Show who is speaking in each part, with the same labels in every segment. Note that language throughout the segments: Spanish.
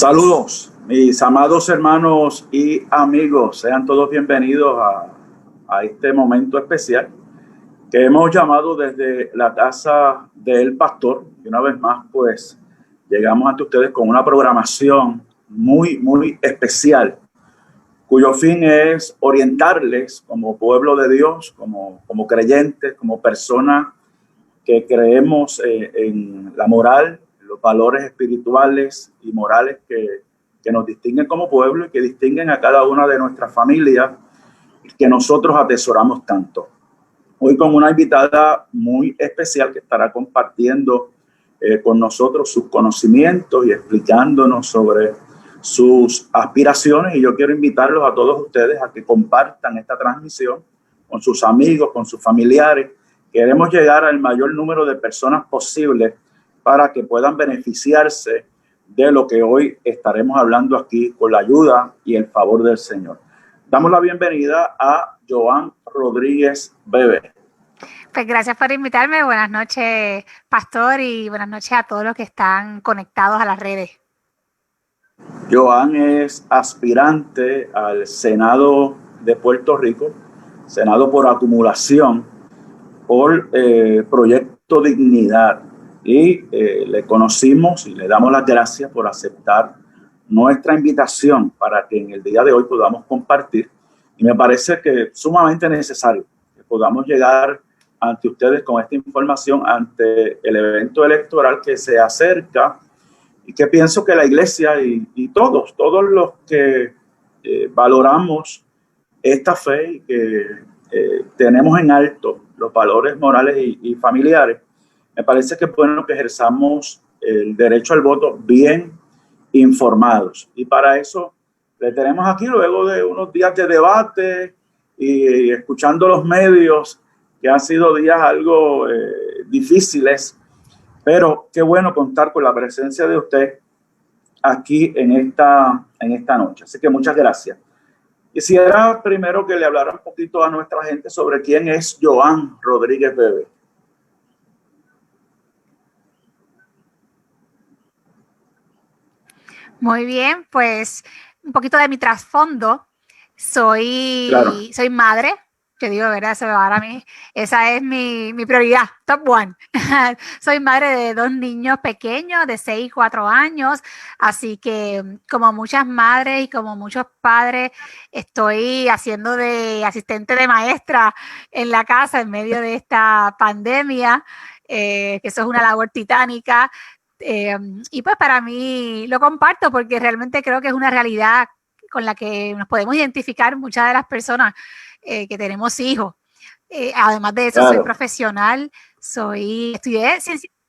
Speaker 1: Saludos, mis amados hermanos y amigos. Sean todos bienvenidos a este momento especial que hemos llamado desde la casa del pastor. Y una vez más, pues, llegamos ante ustedes con una programación muy especial, cuyo fin es orientarles como pueblo de Dios, como creyentes, como personas que creemos en la moral, los valores espirituales y morales que nos distinguen como pueblo y que distinguen a cada una de nuestras familias que nosotros atesoramos tanto. Hoy con una invitada muy especial que estará compartiendo con nosotros sus conocimientos y explicándonos sobre sus aspiraciones, y yo quiero invitarlos a todos ustedes a que compartan esta transmisión con sus amigos, con sus familiares. Queremos llegar al mayor número de personas posible para que puedan beneficiarse de lo que hoy estaremos hablando aquí con la ayuda y el favor del Señor. Damos la bienvenida a Joan Rodríguez Bebe.
Speaker 2: Pues gracias por invitarme. Buenas noches, pastor, y buenas noches a todos los que están conectados a las redes.
Speaker 1: Joan es aspirante al Senado de Puerto Rico, Senado por acumulación, por Proyecto Dignidad, y le conocimos y le damos las gracias por aceptar nuestra invitación para que en el día de hoy podamos compartir, y me parece que es sumamente necesario que podamos llegar ante ustedes con esta información ante el evento electoral que se acerca, y que pienso que la iglesia y todos los que valoramos esta fe y que tenemos en alto los valores morales y familiares, me parece que es bueno que ejerzamos el derecho al voto bien informados. Y para eso le tenemos aquí, luego de unos días de debate y escuchando los medios, que han sido días algo difíciles, pero qué bueno contar con la presencia de usted aquí en esta noche. Así que muchas gracias. Quisiera primero que le hablara un poquito a nuestra gente sobre quién es Joan Rodríguez Bebe.
Speaker 2: Muy bien, pues un poquito de mi trasfondo. Soy madre, te digo, ¿verdad? Ahora esa es mi prioridad, top one. Soy madre de 2 niños pequeños de 6 y 4 años, así que como muchas madres y como muchos padres, estoy haciendo de asistente de maestra en la casa en medio de esta pandemia, que eso es una labor titánica. Y pues para mí lo comparto porque realmente creo que es una realidad con la que nos podemos identificar muchas de las personas que tenemos hijos. Además de eso, claro, soy profesional,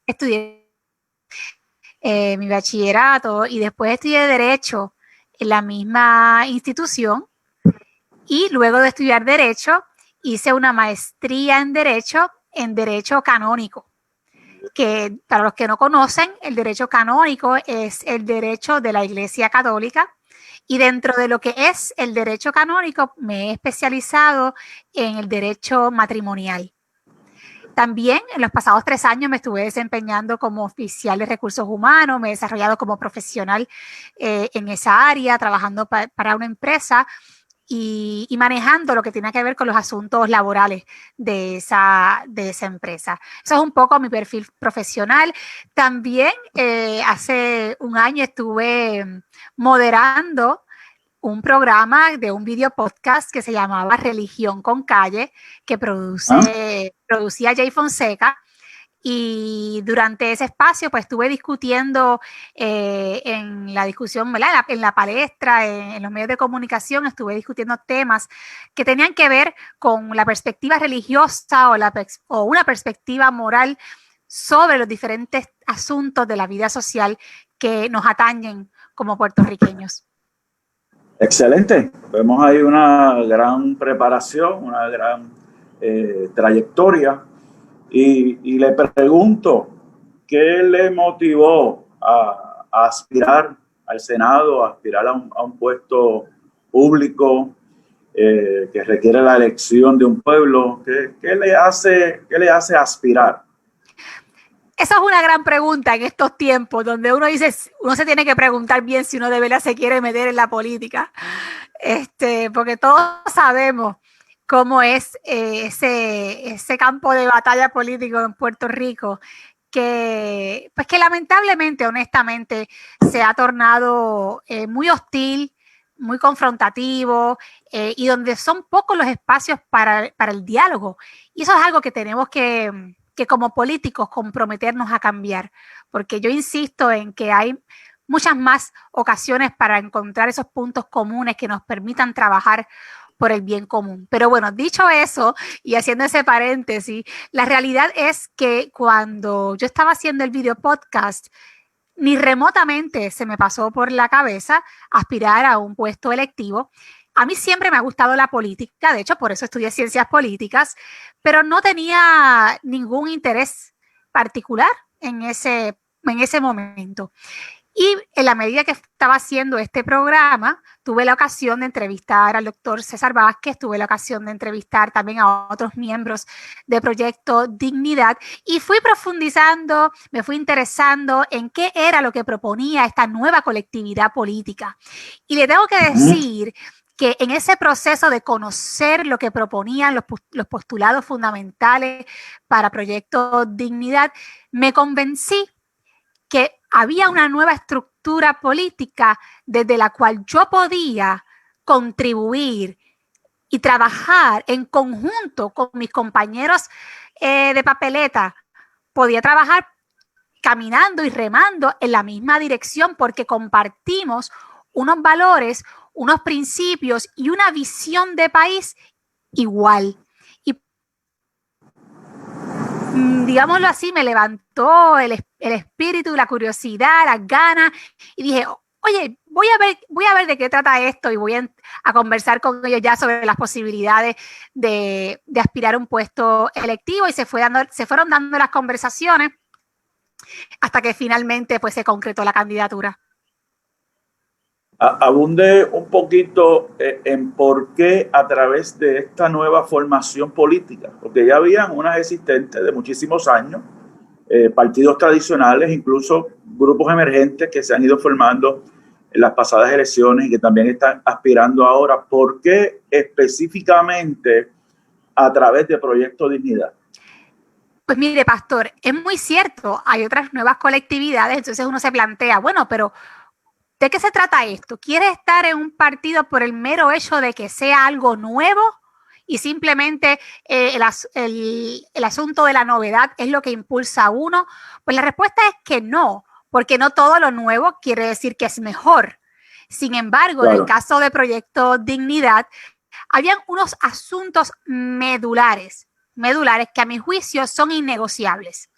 Speaker 2: estudié mi bachillerato y después estudié Derecho en la misma institución, y luego de estudiar Derecho hice una maestría en Derecho Canónico, que para los que no conocen, el derecho canónico es el derecho de la Iglesia Católica, y dentro de lo que es el derecho canónico me he especializado en el derecho matrimonial. También en los pasados 3 años me estuve desempeñando como oficial de recursos humanos, me he desarrollado como profesional en esa área, trabajando para una empresa y manejando lo que tiene que ver con los asuntos laborales de esa empresa. Eso es un poco mi perfil profesional. También hace un año estuve moderando un programa de un video podcast que se llamaba Religión con Calle, que producía Jay Fonseca. Y durante ese espacio, pues estuve discutiendo en la discusión, ¿verdad? En la palestra, en los medios de comunicación, estuve discutiendo temas que tenían que ver con la perspectiva religiosa o una perspectiva moral sobre los diferentes asuntos de la vida social que nos atañen como puertorriqueños.
Speaker 1: Excelente. Vemos ahí una gran preparación, una gran trayectoria. Y le pregunto, ¿qué le motivó a aspirar al Senado, a aspirar a un puesto público que requiere la elección de un pueblo? ¿Qué le hace aspirar?
Speaker 2: Eso es una gran pregunta en estos tiempos, donde uno dice, uno se tiene que preguntar bien si uno de verdad se quiere meter en la política, porque todos sabemos cómo es ese campo de batalla político en Puerto Rico, que lamentablemente, honestamente, se ha tornado muy hostil, muy confrontativo, y donde son pocos los espacios para el diálogo. Y eso es algo que tenemos que como políticos comprometernos a cambiar, porque yo insisto en que hay muchas más ocasiones para encontrar esos puntos comunes que nos permitan trabajar por el bien común. Pero bueno, dicho eso y haciendo ese paréntesis, la realidad es que cuando yo estaba haciendo el video podcast, ni remotamente se me pasó por la cabeza aspirar a un puesto electivo. A mí siempre me ha gustado la política, de hecho, por eso estudié ciencias políticas, pero no tenía ningún interés particular en ese momento. Y en la medida que estaba haciendo este programa, tuve la ocasión de entrevistar al doctor César Vázquez, tuve la ocasión de entrevistar también a otros miembros de Proyecto Dignidad y fui profundizando, me fui interesando en qué era lo que proponía esta nueva colectividad política. Y le tengo que decir que en ese proceso de conocer lo que proponían los postulados fundamentales para Proyecto Dignidad, me convencí que había una nueva estructura política desde la cual yo podía contribuir y trabajar en conjunto con mis compañeros de papeleta. Podía trabajar caminando y remando en la misma dirección porque compartimos unos valores, unos principios y una visión de país igual. Digámoslo así, me levantó el espíritu, la curiosidad, las ganas y dije, oye, voy a ver de qué trata esto y voy a conversar con ellos ya sobre las posibilidades de aspirar a un puesto electivo y se fueron dando las conversaciones hasta que finalmente pues se concretó la candidatura.
Speaker 1: Abunde un poquito en por qué a través de esta nueva formación política, porque ya habían unas existentes de muchísimos años, partidos tradicionales, incluso grupos emergentes que se han ido formando en las pasadas elecciones y que también están aspirando ahora. ¿Por qué específicamente a través de Proyecto Dignidad?
Speaker 2: Pues mire, pastor, es muy cierto, hay otras nuevas colectividades, entonces uno se plantea, bueno, pero ¿de qué se trata esto? ¿Quiere estar en un partido por el mero hecho de que sea algo nuevo y simplemente el asunto de la novedad es lo que impulsa a uno? Pues la respuesta es que no, porque no todo lo nuevo quiere decir que es mejor. Sin embargo, claro, en el caso de Proyecto Dignidad, habían unos asuntos medulares que a mi juicio son innegociables.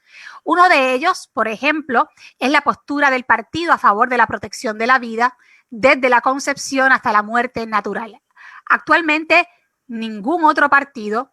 Speaker 2: Uno de ellos, por ejemplo, es la postura del partido a favor de la protección de la vida desde la concepción hasta la muerte natural. Actualmente, ningún otro partido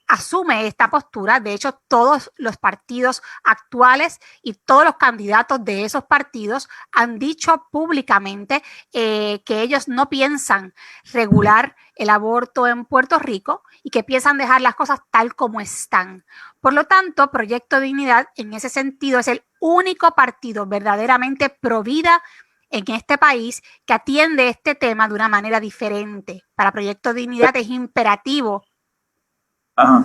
Speaker 2: asume esta postura. De hecho, todos los partidos actuales y todos los candidatos de esos partidos han dicho públicamente que ellos no piensan regular el aborto en Puerto Rico y que piensan dejar las cosas tal como están. Por lo tanto, Proyecto Dignidad en ese sentido es el único partido verdaderamente pro vida en este país que atiende este tema de una manera diferente. Para Proyecto Dignidad es imperativo.
Speaker 1: Ajá.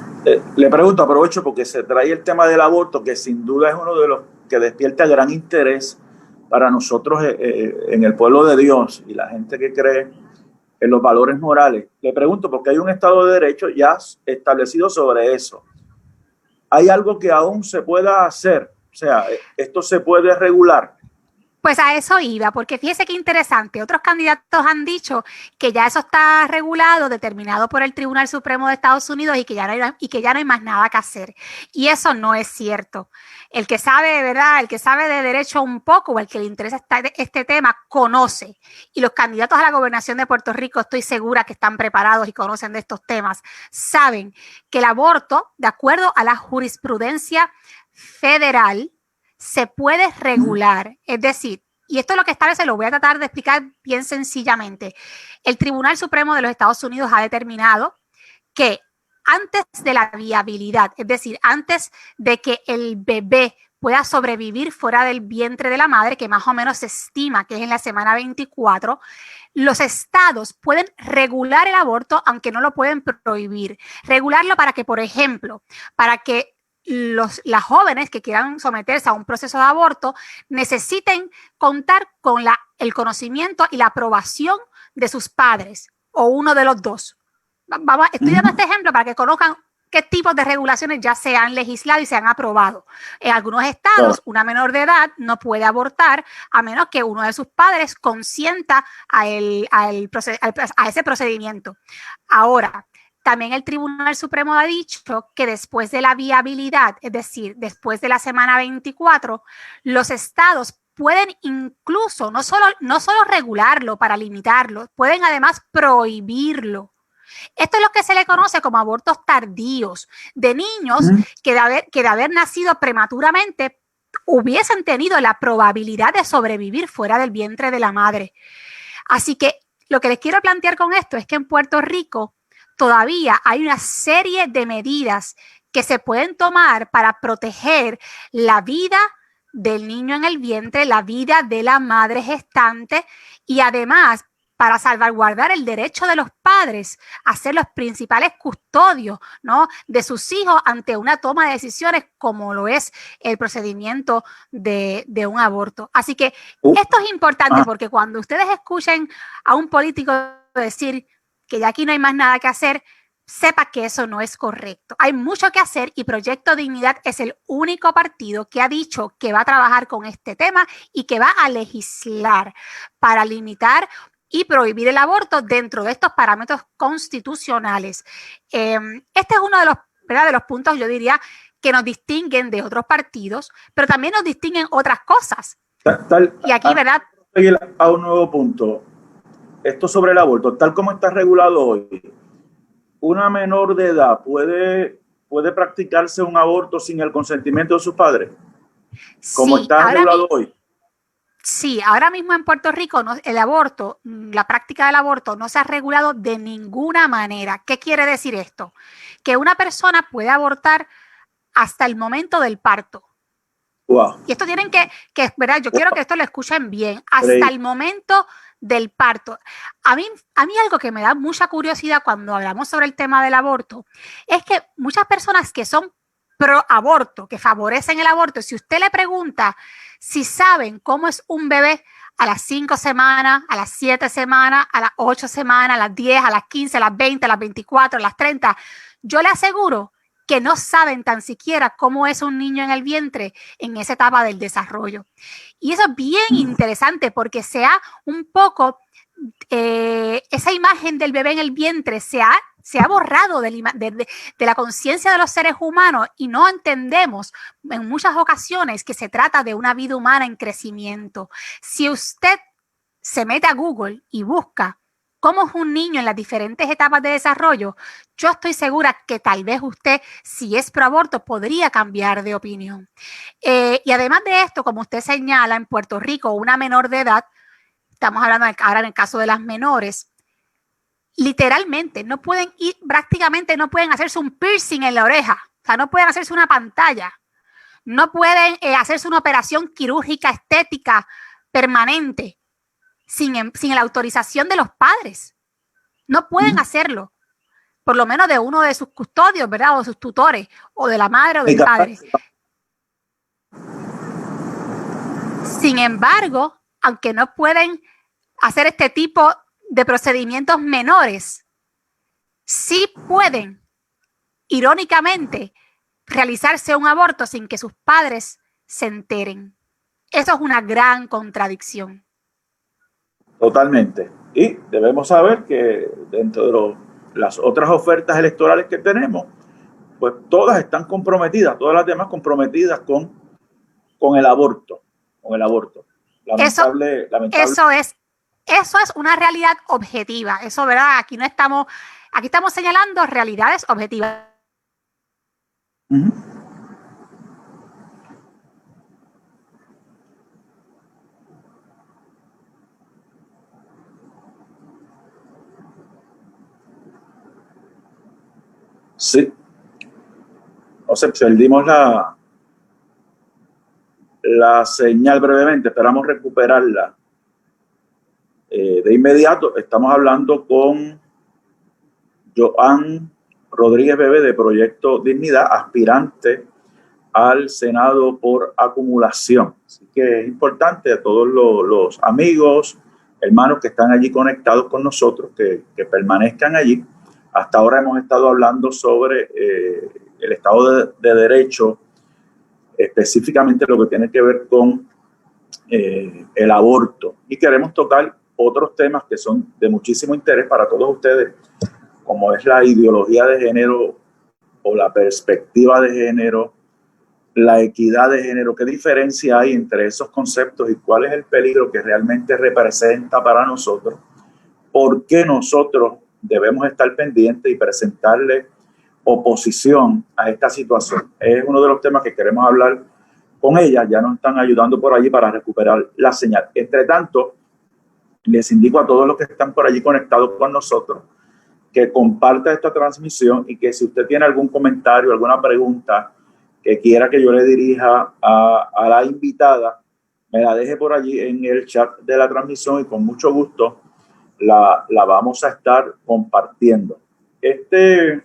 Speaker 1: Le pregunto, aprovecho porque se trae el tema del aborto, que sin duda es uno de los que despierta gran interés para nosotros en el pueblo de Dios y la gente que cree en los valores morales. Le pregunto porque hay un Estado de Derecho ya establecido sobre eso. ¿Hay algo que aún se pueda hacer? O sea, ¿esto se puede regular?
Speaker 2: Pues a eso iba, porque fíjese qué interesante. Otros candidatos han dicho que ya eso está regulado, determinado por el Tribunal Supremo de Estados Unidos y que ya no hay más nada que hacer. Y eso no es cierto. El que sabe, ¿verdad? El que sabe de derecho un poco o el que le interesa este tema, conoce. Y los candidatos a la gobernación de Puerto Rico, estoy segura que están preparados y conocen de estos temas. Saben que el aborto, de acuerdo a la jurisprudencia federal, se puede regular, es decir, y esto es lo que establece, lo voy a tratar de explicar bien sencillamente. El Tribunal Supremo de los Estados Unidos ha determinado que antes de la viabilidad, es decir, antes de que el bebé pueda sobrevivir fuera del vientre de la madre, que más o menos se estima que es en la semana 24, los estados pueden regular el aborto, aunque no lo pueden prohibir. Regularlo para que, por ejemplo, para que las jóvenes que quieran someterse a un proceso de aborto necesiten contar con el conocimiento y la aprobación de sus padres o uno de los dos. Estoy dando este ejemplo para que conozcan qué tipos de regulaciones ya se han legislado y se han aprobado. En algunos estados, una menor de edad no puede abortar a menos que uno de sus padres consienta a ese procedimiento. Ahora, también el Tribunal Supremo ha dicho que después de la viabilidad, es decir, después de la semana 24, los estados pueden incluso no solo regularlo para limitarlo, pueden además prohibirlo. Esto es lo que se le conoce como abortos tardíos, de niños que de haber nacido prematuramente hubiesen tenido la probabilidad de sobrevivir fuera del vientre de la madre. Así que lo que les quiero plantear con esto es que en Puerto Rico todavía hay una serie de medidas que se pueden tomar para proteger la vida del niño en el vientre, la vida de la madre gestante y además para salvaguardar el derecho de los padres a ser los principales custodios, ¿no?, de sus hijos ante una toma de decisiones como lo es el procedimiento de un aborto. Así que esto es importante porque cuando ustedes escuchen a un político decir que ya aquí no hay más nada que hacer, sepa que eso no es correcto. Hay mucho que hacer y Proyecto Dignidad es el único partido que ha dicho que va a trabajar con este tema y que va a legislar para limitar y prohibir el aborto dentro de estos parámetros constitucionales. Este es uno de los puntos, yo diría, que nos distinguen de otros partidos, pero también nos distinguen otras cosas. Y aquí, ¿verdad?
Speaker 1: A un nuevo punto. Esto sobre el aborto, tal como está regulado hoy, ¿una menor de edad puede practicarse un aborto sin el consentimiento de sus padres? Como está regulado hoy.
Speaker 2: Sí, ahora mismo en Puerto Rico el aborto, la práctica del aborto no se ha regulado de ninguna manera. ¿Qué quiere decir esto? Que una persona puede abortar hasta el momento del parto.
Speaker 1: Wow.
Speaker 2: Y esto tienen que ¿verdad? Yo quiero que esto lo escuchen bien. Hasta el momento del parto. A mí algo que me da mucha curiosidad cuando hablamos sobre el tema del aborto es que muchas personas que son pro aborto, que favorecen el aborto, si usted le pregunta si saben cómo es un bebé a las 5 semanas, a las 7 semanas, a las 8 semanas, a las 10, a las 15, a las 20, a las 24, a las 30, yo le aseguro que no saben tan siquiera cómo es un niño en el vientre en esa etapa del desarrollo. Y eso es bien interesante porque se ha un poco, esa imagen del bebé en el vientre se ha borrado de la conciencia de los seres humanos y no entendemos en muchas ocasiones que se trata de una vida humana en crecimiento. Si usted se mete a Google y busca cómo es un niño en las diferentes etapas de desarrollo, yo estoy segura que tal vez usted, si es pro aborto, podría cambiar de opinión. Y además de esto, como usted señala, en Puerto Rico, una menor de edad, estamos hablando ahora en el caso de las menores, literalmente no pueden ir, prácticamente no pueden hacerse un piercing en la oreja, o sea, no pueden hacerse una pantalla, no pueden hacerse una operación quirúrgica estética permanente sin la autorización de los padres. No pueden hacerlo, por lo menos de uno de sus custodios, ¿verdad? O de sus tutores, o de la madre o del padre. Sin embargo, aunque no pueden hacer este tipo de procedimientos menores, sí pueden, irónicamente, realizarse un aborto sin que sus padres se enteren. Eso es una gran contradicción.
Speaker 1: Totalmente. Y debemos saber que dentro de las otras ofertas electorales que tenemos, pues todas están comprometidas, todas las demás comprometidas con el aborto. Con el aborto. Lamentable.
Speaker 2: Eso es una realidad objetiva. Eso, ¿verdad? Aquí estamos señalando realidades objetivas.
Speaker 1: Sí. O sea, perdimos la la señal brevemente, esperamos recuperarla de inmediato. Estamos hablando con Joan Rodríguez Bebé de Proyecto Dignidad, aspirante al Senado por acumulación. Así que es importante a todos los amigos, hermanos que están allí conectados con nosotros, que permanezcan allí. Hasta ahora hemos estado hablando sobre el Estado de Derecho, específicamente lo que tiene que ver con el aborto. Y queremos tocar otros temas que son de muchísimo interés para todos ustedes, como es la ideología de género o la perspectiva de género, la equidad de género. ¿Qué diferencia hay entre esos conceptos y cuál es el peligro que realmente representa para nosotros? ¿Por qué nosotros debemos estar pendientes y presentarle oposición a esta situación? Es uno de los temas que queremos hablar con ella. Ya nos están ayudando por allí para recuperar la señal. Entre tanto, les indico a todos los que están por allí conectados con nosotros que comparta esta transmisión y que si usted tiene algún comentario, alguna pregunta que quiera que yo le dirija a la invitada, me la deje por allí en el chat de la transmisión y con mucho gusto la vamos a estar compartiendo. Este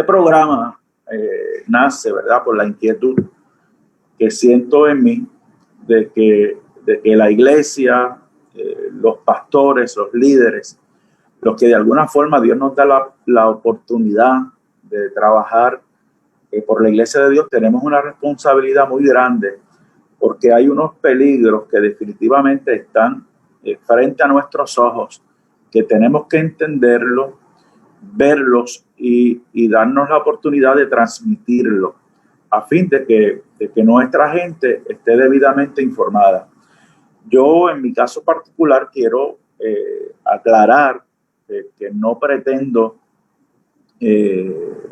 Speaker 1: programa nace, ¿verdad?, por la inquietud que siento en mí de que la iglesia, los pastores, los líderes, los que de alguna forma Dios nos da la oportunidad de trabajar por la iglesia de Dios, tenemos una responsabilidad muy grande porque hay unos peligros que definitivamente están frente a nuestros ojos, que tenemos que entenderlos, verlos y darnos la oportunidad de transmitirlo a fin de que nuestra gente esté debidamente informada. Yo, en mi caso particular, quiero aclarar que no pretendo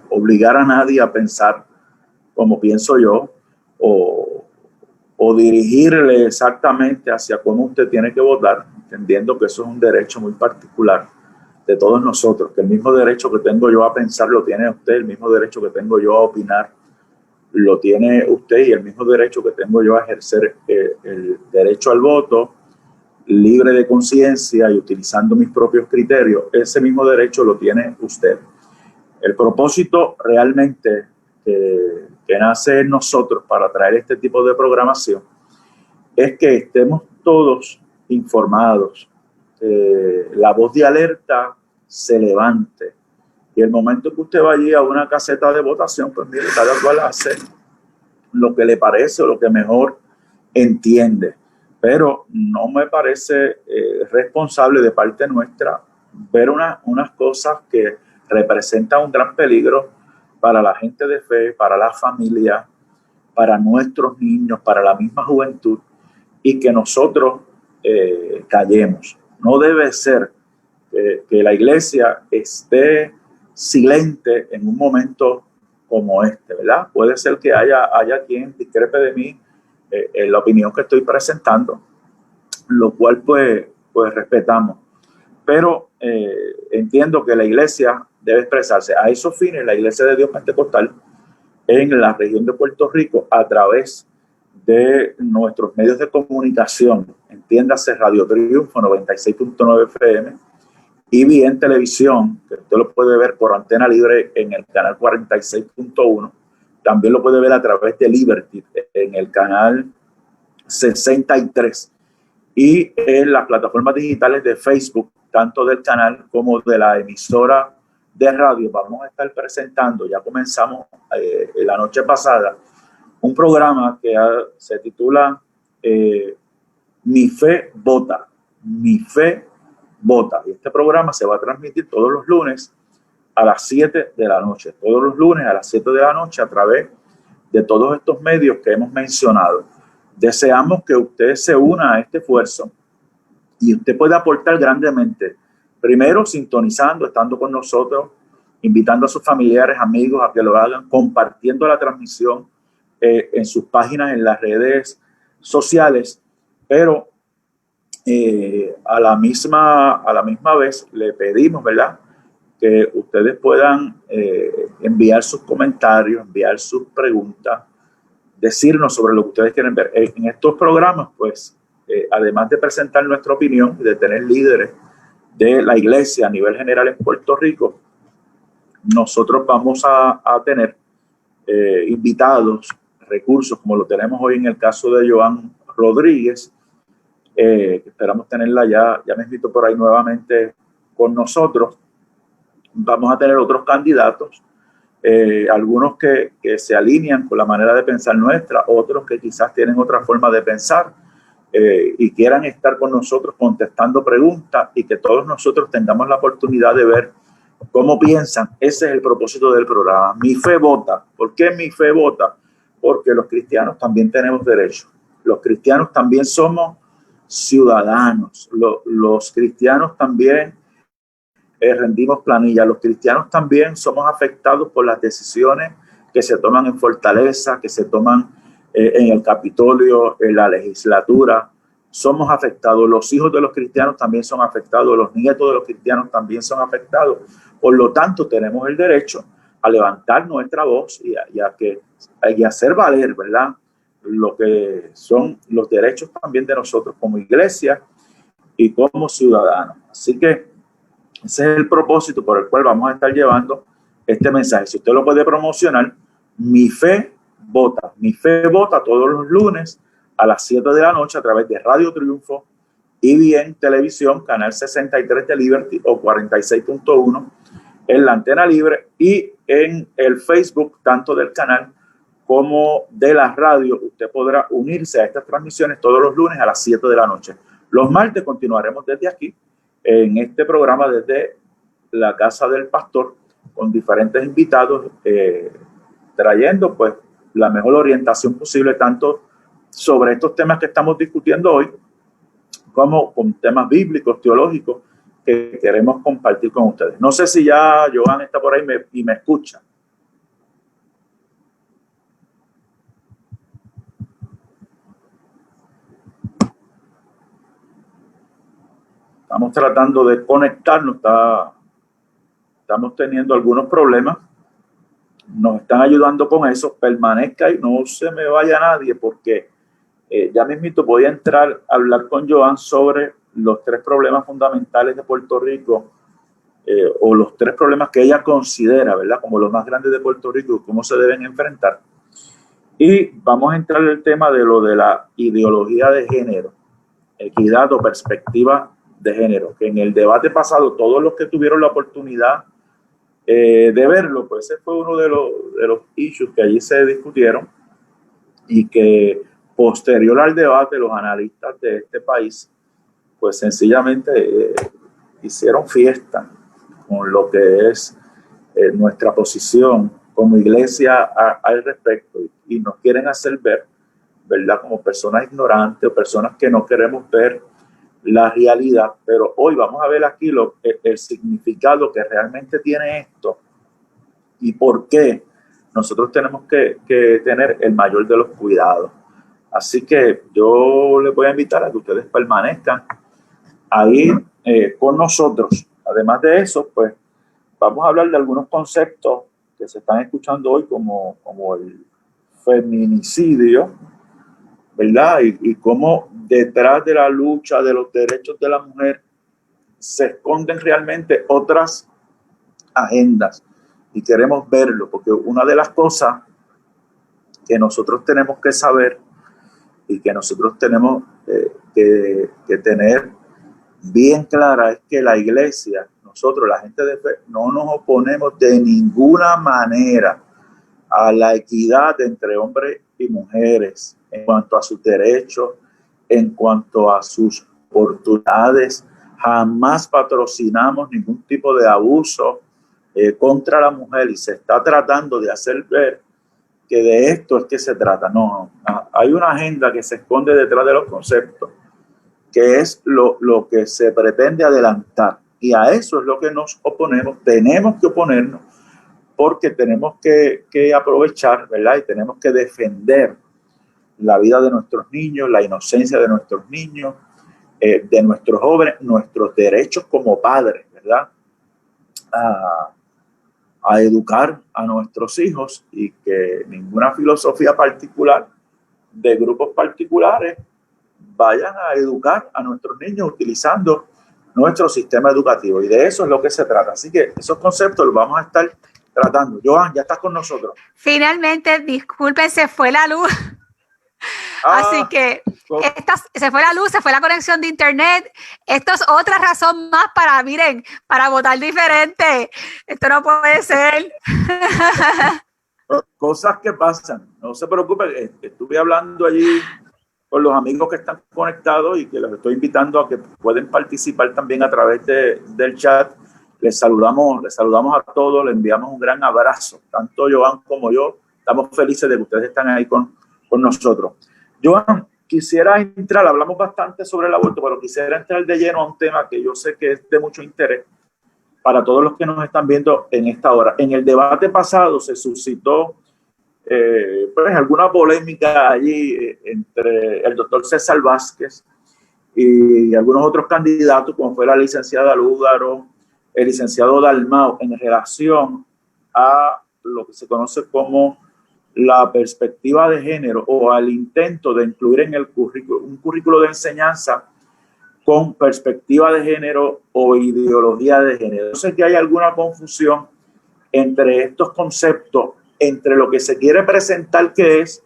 Speaker 1: obligar a nadie a pensar como pienso yo o dirigirle exactamente hacia cómo usted tiene que votar, entendiendo que eso es un derecho muy particular de todos nosotros, que el mismo derecho que tengo yo a pensar lo tiene usted, el mismo derecho que tengo yo a opinar lo tiene usted y el mismo derecho que tengo yo a ejercer el derecho al voto libre de conciencia y utilizando mis propios criterios, ese mismo derecho lo tiene usted. El propósito realmente que nace en nosotros para traer este tipo de programación es que estemos todos informados, la voz de alerta se levante y el momento que usted vaya a una caseta de votación, pues mire, cada cual hace lo que le parece o lo que mejor entiende, pero no me parece responsable de parte nuestra ver unas cosas que representan un gran peligro para la gente de fe, para la familia, para nuestros niños, para la misma juventud, y que nosotros callemos. No debe ser que la iglesia esté silente en un momento como este, ¿verdad? Puede ser que haya quien discrepe de mí en la opinión que estoy presentando, lo cual pues respetamos. Pero entiendo que la iglesia debe expresarse. A esos fines, la Iglesia de Dios Pentecostal en la región de Puerto Rico, a través de nuestros medios de comunicación, entiéndase Radio Triunfo 96.9 FM, y bien televisión, que usted lo puede ver por antena libre en el canal 46.1, también lo puede ver a través de Liberty en el canal 63 y en las plataformas digitales de Facebook, tanto del canal como de la emisora de radio. Vamos a estar presentando, ya comenzamos la noche pasada, un programa que se titula Mi Fe Vota. Mi Fe Vota. Y este programa se va a transmitir todos los lunes a las 7 de la noche. Todos los lunes a las 7 de la noche a través de todos estos medios que hemos mencionado. Deseamos que usted se una a este esfuerzo y usted puede aportar grandemente. Primero, sintonizando, estando con nosotros, invitando a sus familiares, amigos a que lo hagan, compartiendo la transmisión en sus páginas, en las redes sociales, pero a la misma vez le pedimos, ¿verdad?, que ustedes puedan enviar sus comentarios, enviar sus preguntas, decirnos sobre lo que ustedes quieren ver. En estos programas, pues, además de presentar nuestra opinión y de tener líderes de la iglesia a nivel general en Puerto Rico, nosotros vamos a tener invitados, recursos, como lo tenemos hoy en el caso de Joan Rodríguez, que esperamos tenerla ya me invito por ahí nuevamente con nosotros. Vamos a tener otros candidatos, algunos que se alinean con la manera de pensar nuestra, otros que quizás tienen otra forma de pensar y quieran estar con nosotros contestando preguntas y que todos nosotros tengamos la oportunidad de ver cómo piensan. Ese es el propósito del programa. Mi fe vota. ¿Por qué mi fe vota? Porque los cristianos también tenemos derechos. Los cristianos también somos ciudadanos. Los cristianos también rendimos planilla. Los cristianos también somos afectados por las decisiones que se toman en Fortaleza, que se toman en el Capitolio, en la legislatura. Somos afectados. Los hijos de los cristianos también son afectados. Los nietos de los cristianos también son afectados. Por lo tanto, tenemos el derecho a levantar nuestra voz y a hacer valer, ¿verdad?, lo que son los derechos también de nosotros como iglesia y como ciudadanos. Así que ese es el propósito por el cual vamos a estar llevando este mensaje. Si usted lo puede promocionar, Mi Fe Vota. Mi Fe Vota todos los lunes a las 7 de la noche a través de Radio Triunfo, EBN Televisión, Canal 63 de Liberty o 46.1 en la antena libre y en el Facebook, tanto del canal como de la radio. Usted podrá unirse a estas transmisiones todos los lunes a las 7 de la noche. Los martes continuaremos desde aquí, en este programa desde la Casa del Pastor, con diferentes invitados, trayendo pues la mejor orientación posible, tanto sobre estos temas que estamos discutiendo hoy, como con temas bíblicos, teológicos, que queremos compartir con ustedes. No sé si ya Joan está por ahí y me escucha. Estamos tratando de conectarnos, estamos teniendo algunos problemas. Nos están ayudando con eso. Permanezca y no se me vaya nadie, porque ya mismito voy a entrar a hablar con Joan sobre los 3 problemas fundamentales de Puerto Rico, o los 3 problemas que ella considera, ¿verdad?, como los más grandes de Puerto Rico y cómo se deben enfrentar. Y vamos a entrar en el tema de lo de la ideología de género, equidad o perspectiva de género, que en el debate pasado todos los que tuvieron la oportunidad de verlo, pues ese fue uno de los issues que allí se discutieron y que posterior al debate los analistas de este país pues sencillamente hicieron fiesta con lo que es nuestra posición como iglesia al respecto y nos quieren hacer ver, ¿verdad?, como personas ignorantes o personas que no queremos ver la realidad. Pero hoy vamos a ver aquí el significado que realmente tiene esto y por qué nosotros tenemos que tener el mayor de los cuidados. Así que yo les voy a invitar a que ustedes permanezcan ahí con nosotros. Además de eso, pues vamos a hablar de algunos conceptos que se están escuchando hoy como el feminicidio, ¿verdad? Y cómo detrás de la lucha de los derechos de la mujer se esconden realmente otras agendas. Y queremos verlo, porque una de las cosas que nosotros tenemos que saber y que nosotros tenemos que tener bien clara es que la iglesia, nosotros, la gente de fe, no nos oponemos de ninguna manera a la equidad entre hombres y mujeres en cuanto a sus derechos, en cuanto a sus oportunidades. Jamás patrocinamos ningún tipo de abuso contra la mujer y se está tratando de hacer ver que de esto es que se trata. No, hay una agenda que se esconde detrás de los conceptos, que es lo que se pretende adelantar, y a eso es lo que nos oponemos. Tenemos que oponernos porque tenemos que aprovechar, ¿verdad?, y tenemos que defender la vida de nuestros niños, la inocencia de nuestros niños, de nuestros jóvenes, nuestros derechos como padres, ¿verdad? a educar a nuestros hijos y que ninguna filosofía particular de grupos particulares vayan a educar a nuestros niños utilizando nuestro sistema educativo. Y de eso es lo que se trata. Así que esos conceptos los vamos a estar tratando. Joan, ya estás con nosotros.
Speaker 2: Finalmente, disculpen, se fue la luz. Así que se fue la luz, se fue la conexión de internet. Esto es otra razón más para, miren, para votar diferente. Esto no puede ser.
Speaker 1: Cosas que pasan. No se preocupen. Estuve hablando allí con los amigos que están conectados y que los estoy invitando a que pueden participar también a través del chat. Les saludamos a todos, les enviamos un gran abrazo. Tanto Joan como yo estamos felices de que ustedes están ahí con nosotros. Joan, quisiera entrar, hablamos bastante sobre el aborto, pero quisiera entrar de lleno a un tema que yo sé que es de mucho interés para todos los que nos están viendo en esta hora. En el debate pasado se suscitó pues alguna polémica allí entre el doctor César Vázquez y algunos otros candidatos, como fue la licenciada Lúgaro, el licenciado Dalmau, en relación a lo que se conoce como la perspectiva de género o al intento de incluir en el currículo, un currículo de enseñanza con perspectiva de género o ideología de género. No sé que hay alguna confusión entre estos conceptos, entre lo que se quiere presentar que es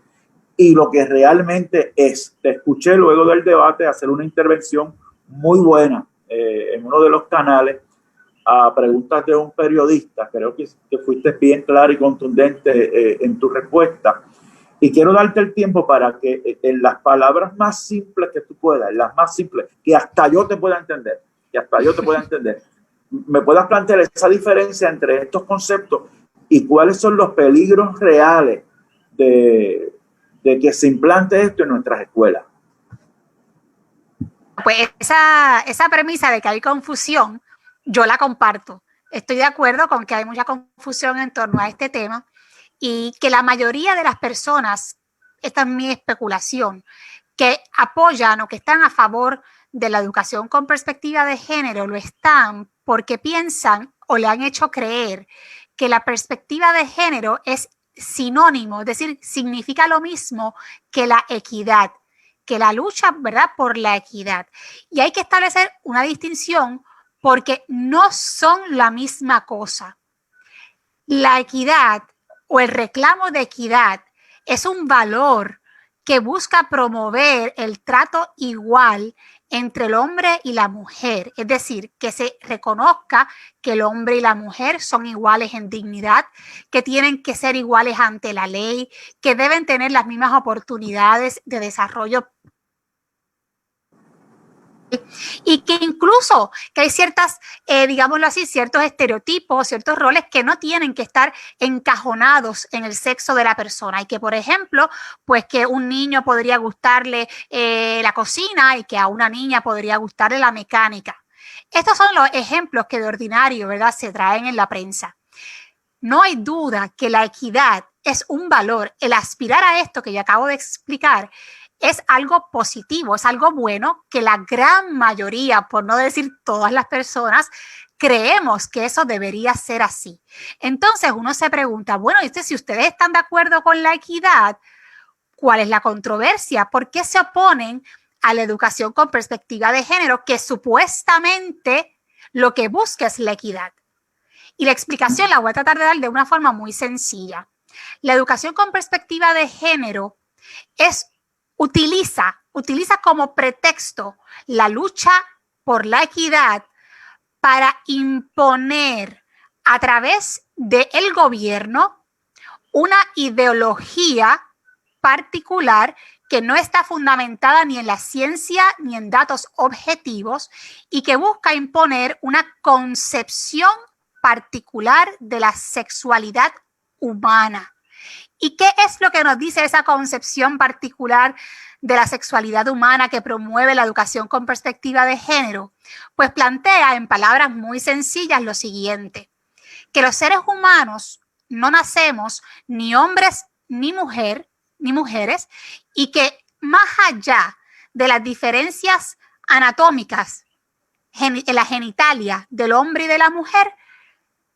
Speaker 1: y lo que realmente es. Te escuché luego del debate hacer una intervención muy buena en uno de los canales a preguntas de un periodista. Creo que fuiste bien claro y contundente en tu respuesta. Y quiero darte el tiempo para que en las palabras más simples que tú puedas, las más simples, que hasta yo te pueda entender, me puedas plantear esa diferencia entre estos conceptos y cuáles son los peligros reales de que se implante esto en nuestras escuelas.
Speaker 2: Pues esa premisa de que hay confusión, yo la comparto. Estoy de acuerdo con que hay mucha confusión en torno a este tema y que la mayoría de las personas, esta es mi especulación, que apoyan o que están a favor de la educación con perspectiva de género, lo están porque piensan o le han hecho creer que la perspectiva de género es sinónimo, es decir, significa lo mismo que la equidad, que la lucha, ¿verdad?, por la equidad. Y hay que establecer una distinción porque no son la misma cosa. La equidad o el reclamo de equidad es un valor que busca promover el trato igual entre el hombre y la mujer, es decir, que se reconozca que el hombre y la mujer son iguales en dignidad, que tienen que ser iguales ante la ley, que deben tener las mismas oportunidades de desarrollo y que incluso que hay ciertas, digámoslo así, ciertos estereotipos, ciertos roles que no tienen que estar encajonados en el sexo de la persona y que, por ejemplo, pues que un niño podría gustarle la cocina y que a una niña podría gustarle la mecánica. Estos son los ejemplos que de ordinario, ¿verdad?, se traen en la prensa. No hay duda que la equidad es un valor. El aspirar a esto que yo acabo de explicar es algo positivo, es algo bueno que la gran mayoría, por no decir todas las personas, creemos que eso debería ser así. Entonces uno se pregunta, bueno, si ustedes están de acuerdo con la equidad, ¿cuál es la controversia? ¿Por qué se oponen a la educación con perspectiva de género que supuestamente lo que busca es la equidad? Y la explicación la voy a tratar de dar de una forma muy sencilla. La educación con perspectiva de género utiliza como pretexto la lucha por la equidad para imponer a través del gobierno una ideología particular que no está fundamentada ni en la ciencia ni en datos objetivos y que busca imponer una concepción particular de la sexualidad humana. ¿Y qué es lo que nos dice esa concepción particular de la sexualidad humana que promueve la educación con perspectiva de género? Pues plantea en palabras muy sencillas lo siguiente, que los seres humanos no nacemos ni hombres ni mujeres y que más allá de las diferencias anatómicas en la genitalia del hombre y de la mujer,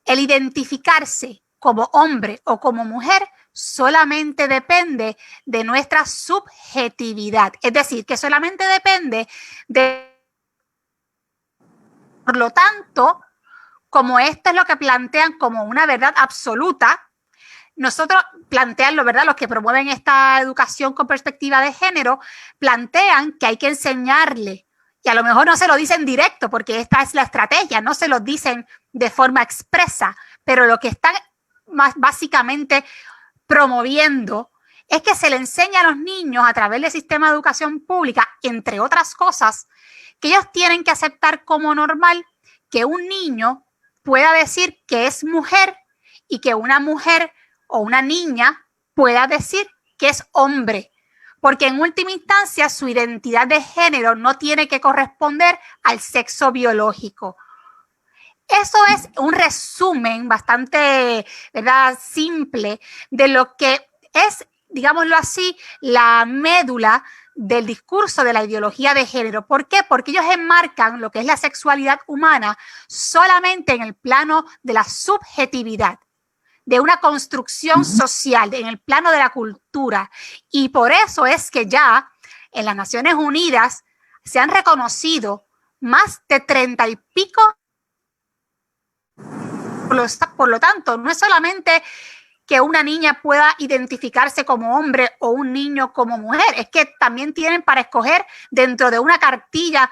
Speaker 2: el identificarse como hombre o como mujer solamente depende de nuestra subjetividad. Es decir, que solamente depende de... Por lo tanto, como esto es lo que plantean como una verdad absoluta, nosotros plantean, ¿verdad? Los que promueven esta educación con perspectiva de género, plantean que hay que enseñarle, y a lo mejor no se lo dicen directo, porque esta es la estrategia, no se lo dicen de forma expresa, pero lo que están más básicamente promoviendo es que se le enseña a los niños a través del sistema de educación pública, entre otras cosas, que ellos tienen que aceptar como normal que un niño pueda decir que es mujer y que una mujer o una niña pueda decir que es hombre, porque en última instancia su identidad de género no tiene que corresponder al sexo biológico. Eso es un resumen bastante, ¿verdad?, simple de lo que es, digámoslo así, la médula del discurso de la ideología de género. ¿Por qué? Porque ellos enmarcan lo que es la sexualidad humana solamente en el plano de la subjetividad, de una construcción social, en el plano de la cultura. Y por eso es que ya en las Naciones Unidas se han reconocido más de 30 y pico. Por lo tanto, no es solamente que una niña pueda identificarse como hombre o un niño como mujer, es que también tienen para escoger dentro de una cartilla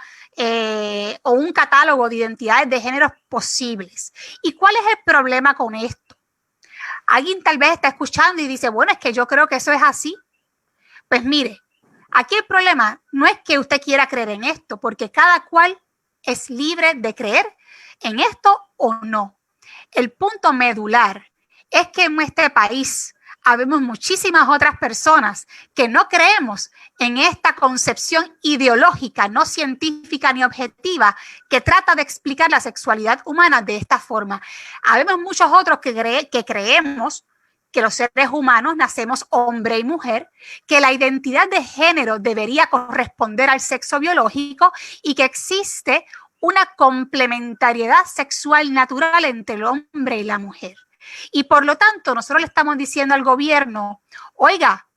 Speaker 2: o un catálogo de identidades de géneros posibles. ¿Y cuál es el problema con esto? Alguien tal vez está escuchando y dice, bueno, es que yo creo que eso es así. Pues mire, aquí el problema no es que usted quiera creer en esto, porque cada cual es libre de creer en esto o no. El punto medular es que en este país habemos muchísimas otras personas que no creemos en esta concepción ideológica, no científica ni objetiva, que trata de explicar la sexualidad humana de esta forma. Habemos muchos otros que creemos que los seres humanos nacemos hombre y mujer, que la identidad de género debería corresponder al sexo biológico y que existe una complementariedad sexual natural entre el hombre y la mujer. Y por lo tanto, nosotros le estamos diciendo al gobierno, oiga,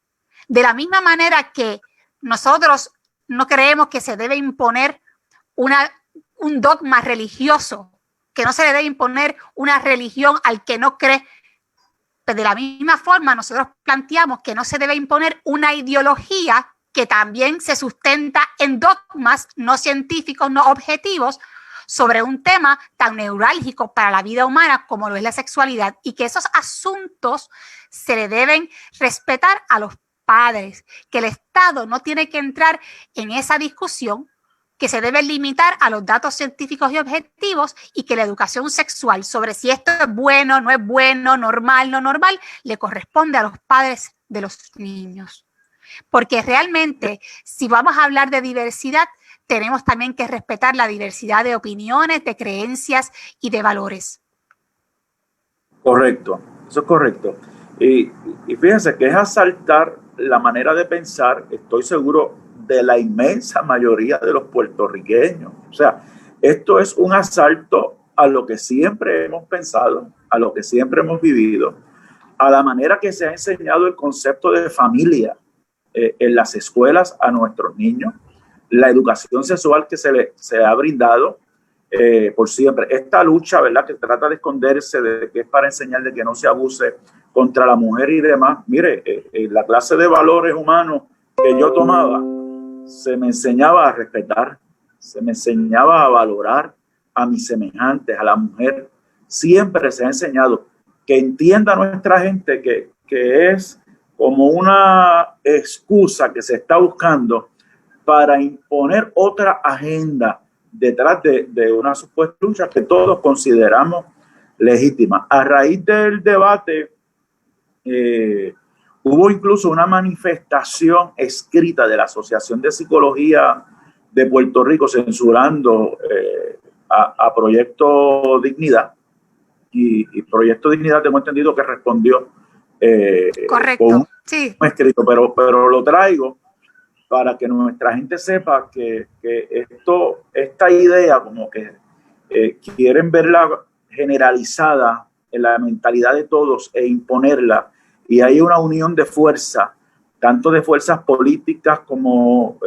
Speaker 2: de la misma manera que nosotros no creemos que se debe imponer un dogma religioso, que no se le debe imponer una religión al que no cree, pues de la misma forma nosotros planteamos que no se debe imponer una ideología que también se sustenta en dogmas no científicos, no objetivos, sobre un tema tan neurálgico para la vida humana como lo es la sexualidad, y que esos asuntos se le deben respetar a los padres, que el Estado no tiene que entrar en esa discusión, que se debe limitar a los datos científicos y objetivos, y que la educación sexual sobre si esto es bueno, no es bueno, normal, no normal, le corresponde a los padres de los niños. Porque realmente, si vamos a hablar de diversidad, tenemos también que respetar la diversidad de opiniones, de creencias y de valores.
Speaker 1: Correcto, eso es correcto. Y fíjense que es asaltar la manera de pensar, estoy seguro, de la inmensa mayoría de los puertorriqueños. O sea, esto es un asalto a lo que siempre hemos pensado, a lo que siempre hemos vivido, a la manera que se ha enseñado el concepto de familia en las escuelas a nuestros niños, la educación sexual que se ha brindado por siempre. Esta lucha, ¿verdad?, que trata de esconderse de que es para enseñar de que no se abuse contra la mujer y demás. Mire, la clase de valores humanos que yo tomaba, se me enseñaba a respetar, se me enseñaba a valorar a mis semejantes, a la mujer. Siempre se ha enseñado que entienda nuestra gente que es como una excusa que se está buscando para imponer otra agenda detrás de una supuesta lucha que todos consideramos legítima. A raíz del debate, hubo incluso una manifestación escrita de la Asociación de Psicología de Puerto Rico censurando a Proyecto Dignidad. Y Proyecto Dignidad, tengo entendido que respondió
Speaker 2: correcto,
Speaker 1: con un
Speaker 2: sí,
Speaker 1: escrito, pero lo traigo para que nuestra gente sepa que esta idea como que quieren verla generalizada en la mentalidad de todos e imponerla. Y hay una unión de fuerza, tanto de fuerzas políticas como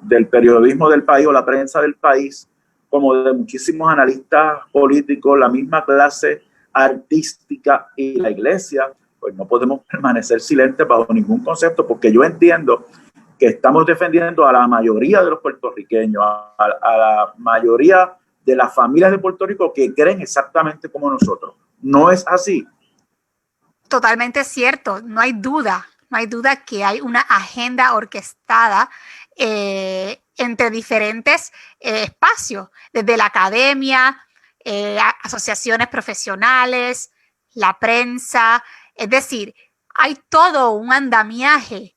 Speaker 1: del periodismo del país o la prensa del país, como de muchísimos analistas políticos, la misma clase artística y la iglesia. Pues no podemos permanecer silentes bajo ningún concepto, porque yo entiendo que estamos defendiendo a la mayoría de los puertorriqueños, a la mayoría de las familias de Puerto Rico que creen exactamente como nosotros. ¿No es así?
Speaker 2: Totalmente cierto, no hay duda que hay una agenda orquestada entre diferentes espacios, desde la academia, asociaciones profesionales, la prensa, es decir, hay todo un andamiaje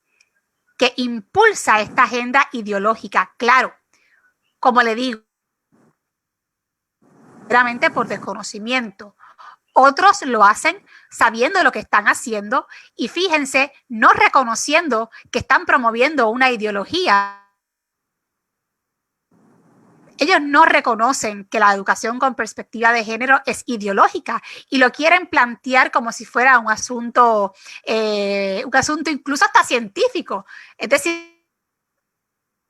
Speaker 2: que impulsa esta agenda ideológica, claro, como le digo, realmente por desconocimiento. Otros lo hacen sabiendo lo que están haciendo y fíjense, no reconociendo que están promoviendo una ideología. Ellos no reconocen que la educación con perspectiva de género es ideológica y lo quieren plantear como si fuera un asunto incluso hasta científico. Es decir,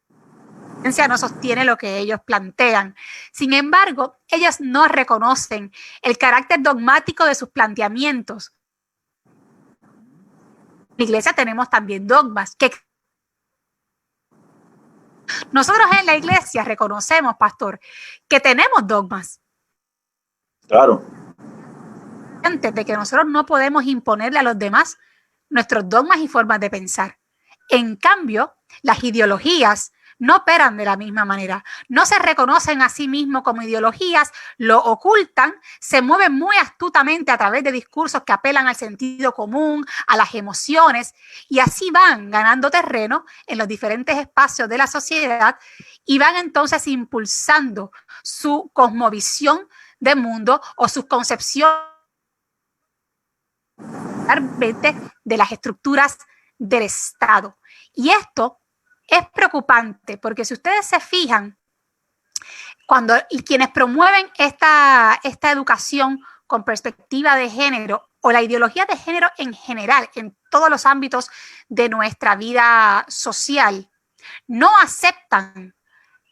Speaker 2: la ciencia no sostiene lo que ellos plantean. Sin embargo, ellos no reconocen el carácter dogmático de sus planteamientos. En la iglesia tenemos también dogmas que nosotros en la iglesia reconocemos, pastor, que tenemos dogmas.
Speaker 1: Claro.
Speaker 2: Antes de que nosotros no podemos imponerle a los demás nuestros dogmas y formas de pensar. En cambio, las ideologías no operan de la misma manera, no se reconocen a sí mismos como ideologías, lo ocultan, se mueven muy astutamente a través de discursos que apelan al sentido común, a las emociones, y así van ganando terreno en los diferentes espacios de la sociedad y van entonces impulsando su cosmovisión de mundo o sus concepciones de las estructuras del Estado. Y esto es preocupante porque si ustedes se fijan, quienes promueven esta educación con perspectiva de género o la ideología de género en general, en todos los ámbitos de nuestra vida social, no aceptan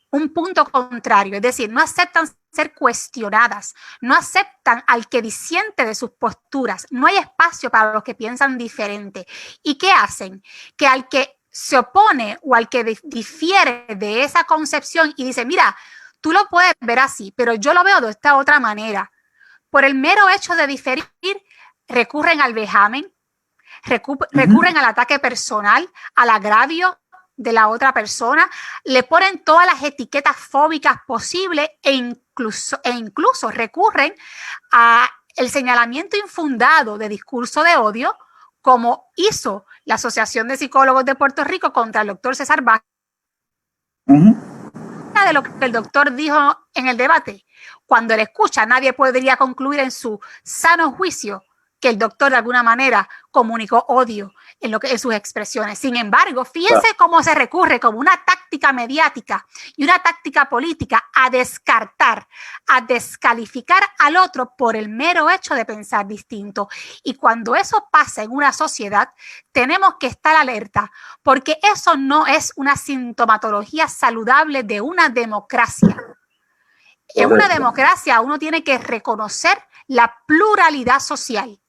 Speaker 2: un punto contrario, es decir, no aceptan ser cuestionadas, no aceptan al que disiente de sus posturas, no hay espacio para los que piensan diferente. ¿Y qué hacen? Que al que se opone o al que difiere de esa concepción y dice, mira, tú lo puedes ver así, pero yo lo veo de esta otra manera. Por el mero hecho de diferir, recurren al vejamen, recurren al ataque personal, al agravio de la otra persona, le ponen todas las etiquetas fóbicas posibles e incluso recurren a el señalamiento infundado de discurso de odio, como hizo la Asociación de Psicólogos de Puerto Rico contra el doctor César Vázquez. De lo que el doctor dijo en el debate, cuando él escucha, nadie podría concluir en su sano juicio que el doctor de alguna manera comunicó odio en sus expresiones. Sin embargo, fíjense cómo se recurre como una táctica mediática y una táctica política a descartar, a descalificar al otro por el mero hecho de pensar distinto. Y cuando eso pasa en una sociedad, tenemos que estar alerta, porque eso no es una sintomatología saludable de una democracia. En una democracia uno tiene que reconocer la pluralidad social.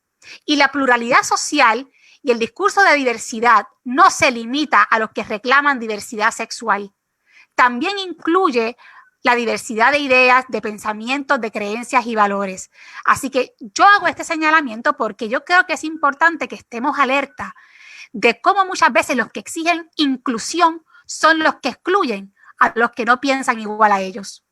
Speaker 2: Y la pluralidad social y el discurso de diversidad no se limita a los que reclaman diversidad sexual. También incluye la diversidad de ideas, de pensamientos, de creencias y valores. Así que yo hago este señalamiento porque yo creo que es importante que estemos alerta de cómo muchas veces los que exigen inclusión son los que excluyen a los que no piensan igual a ellos.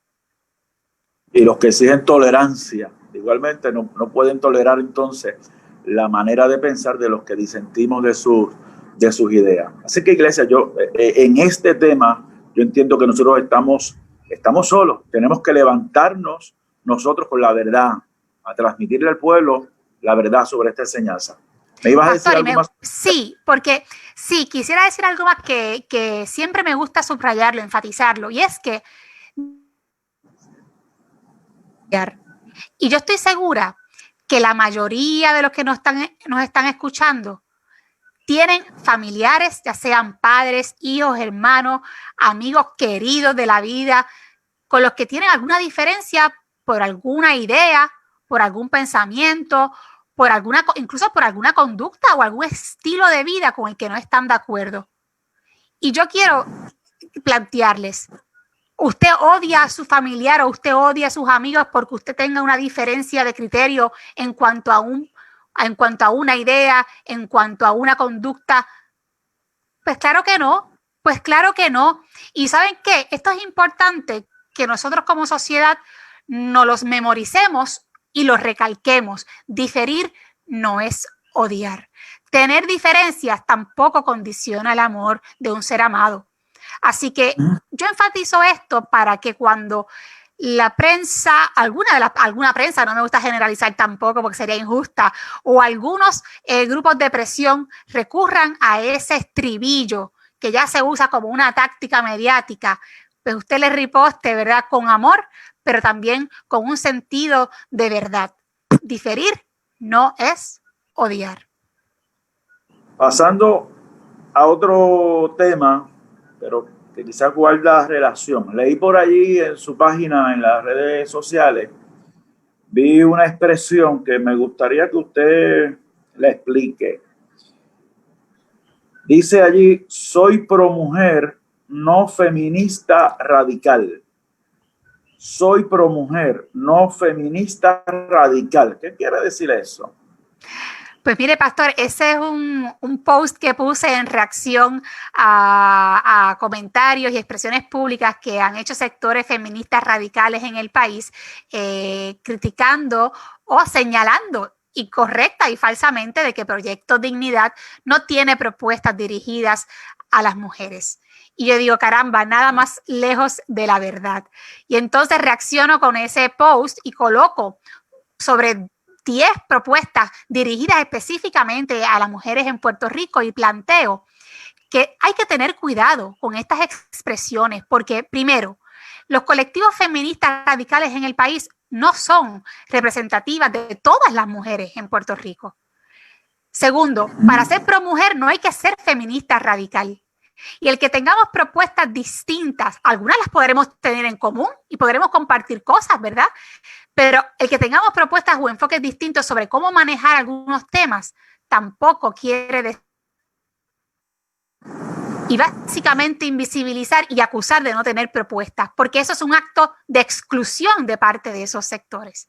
Speaker 1: Y los que exigen tolerancia, igualmente no pueden tolerar entonces la manera de pensar de los que disentimos de sus ideas. Así que, iglesia, yo en este tema, yo entiendo que nosotros estamos solos. Tenemos que levantarnos nosotros con la verdad, a transmitirle al pueblo la verdad sobre esta enseñanza. ¿Me ibas a decir algo más?
Speaker 2: Sí, porque sí, quisiera decir algo más que siempre me gusta subrayarlo, enfatizarlo, y es que y yo estoy segura que la mayoría de los que nos están escuchando tienen familiares, ya sean padres, hijos, hermanos, amigos queridos de la vida, con los que tienen alguna diferencia por alguna idea, por algún pensamiento, incluso por alguna conducta o algún estilo de vida con el que no están de acuerdo. Y yo quiero plantearles, ¿usted odia a su familiar o usted odia a sus amigos porque usted tenga una diferencia de criterio en cuanto a una idea, en cuanto a una conducta? Pues claro que no. Y ¿saben qué? Esto es importante que nosotros como sociedad nos los memoricemos y los recalquemos. Diferir no es odiar. Tener diferencias tampoco condiciona el amor de un ser amado. Así que yo enfatizo esto para que cuando la prensa, alguna prensa, no me gusta generalizar tampoco porque sería injusta, o algunos grupos de presión recurran a ese estribillo que ya se usa como una táctica mediática, pues usted le riposte, ¿verdad? Con amor, pero también con un sentido de verdad. Diferir no es odiar.
Speaker 1: Pasando a otro tema, pero que quizás guarda relación. Leí por allí en su página, en las redes sociales, vi una expresión que me gustaría que usted la explique. Dice allí, soy pro mujer, no feminista radical. Soy pro mujer, no feminista radical. ¿Qué quiere decir eso?
Speaker 2: Pues mire, pastor, ese es un post que puse en reacción a comentarios y expresiones públicas que han hecho sectores feministas radicales en el país, criticando o señalando incorrecta y falsamente de que Proyecto Dignidad no tiene propuestas dirigidas a las mujeres. Y yo digo, caramba, nada más lejos de la verdad. Y entonces reacciono con ese post y coloco sobre 10 propuestas dirigidas específicamente a las mujeres en Puerto Rico y planteo que hay que tener cuidado con estas expresiones porque, primero, los colectivos feministas radicales en el país no son representativas de todas las mujeres en Puerto Rico. Segundo, para ser pro mujer no hay que ser feminista radical. Y el que tengamos propuestas distintas, algunas las podremos tener en común y podremos compartir cosas, ¿verdad? Pero el que tengamos propuestas o enfoques distintos sobre cómo manejar algunos temas tampoco quiere decir y básicamente invisibilizar y acusar de no tener propuestas, porque eso es un acto de exclusión de parte de esos sectores.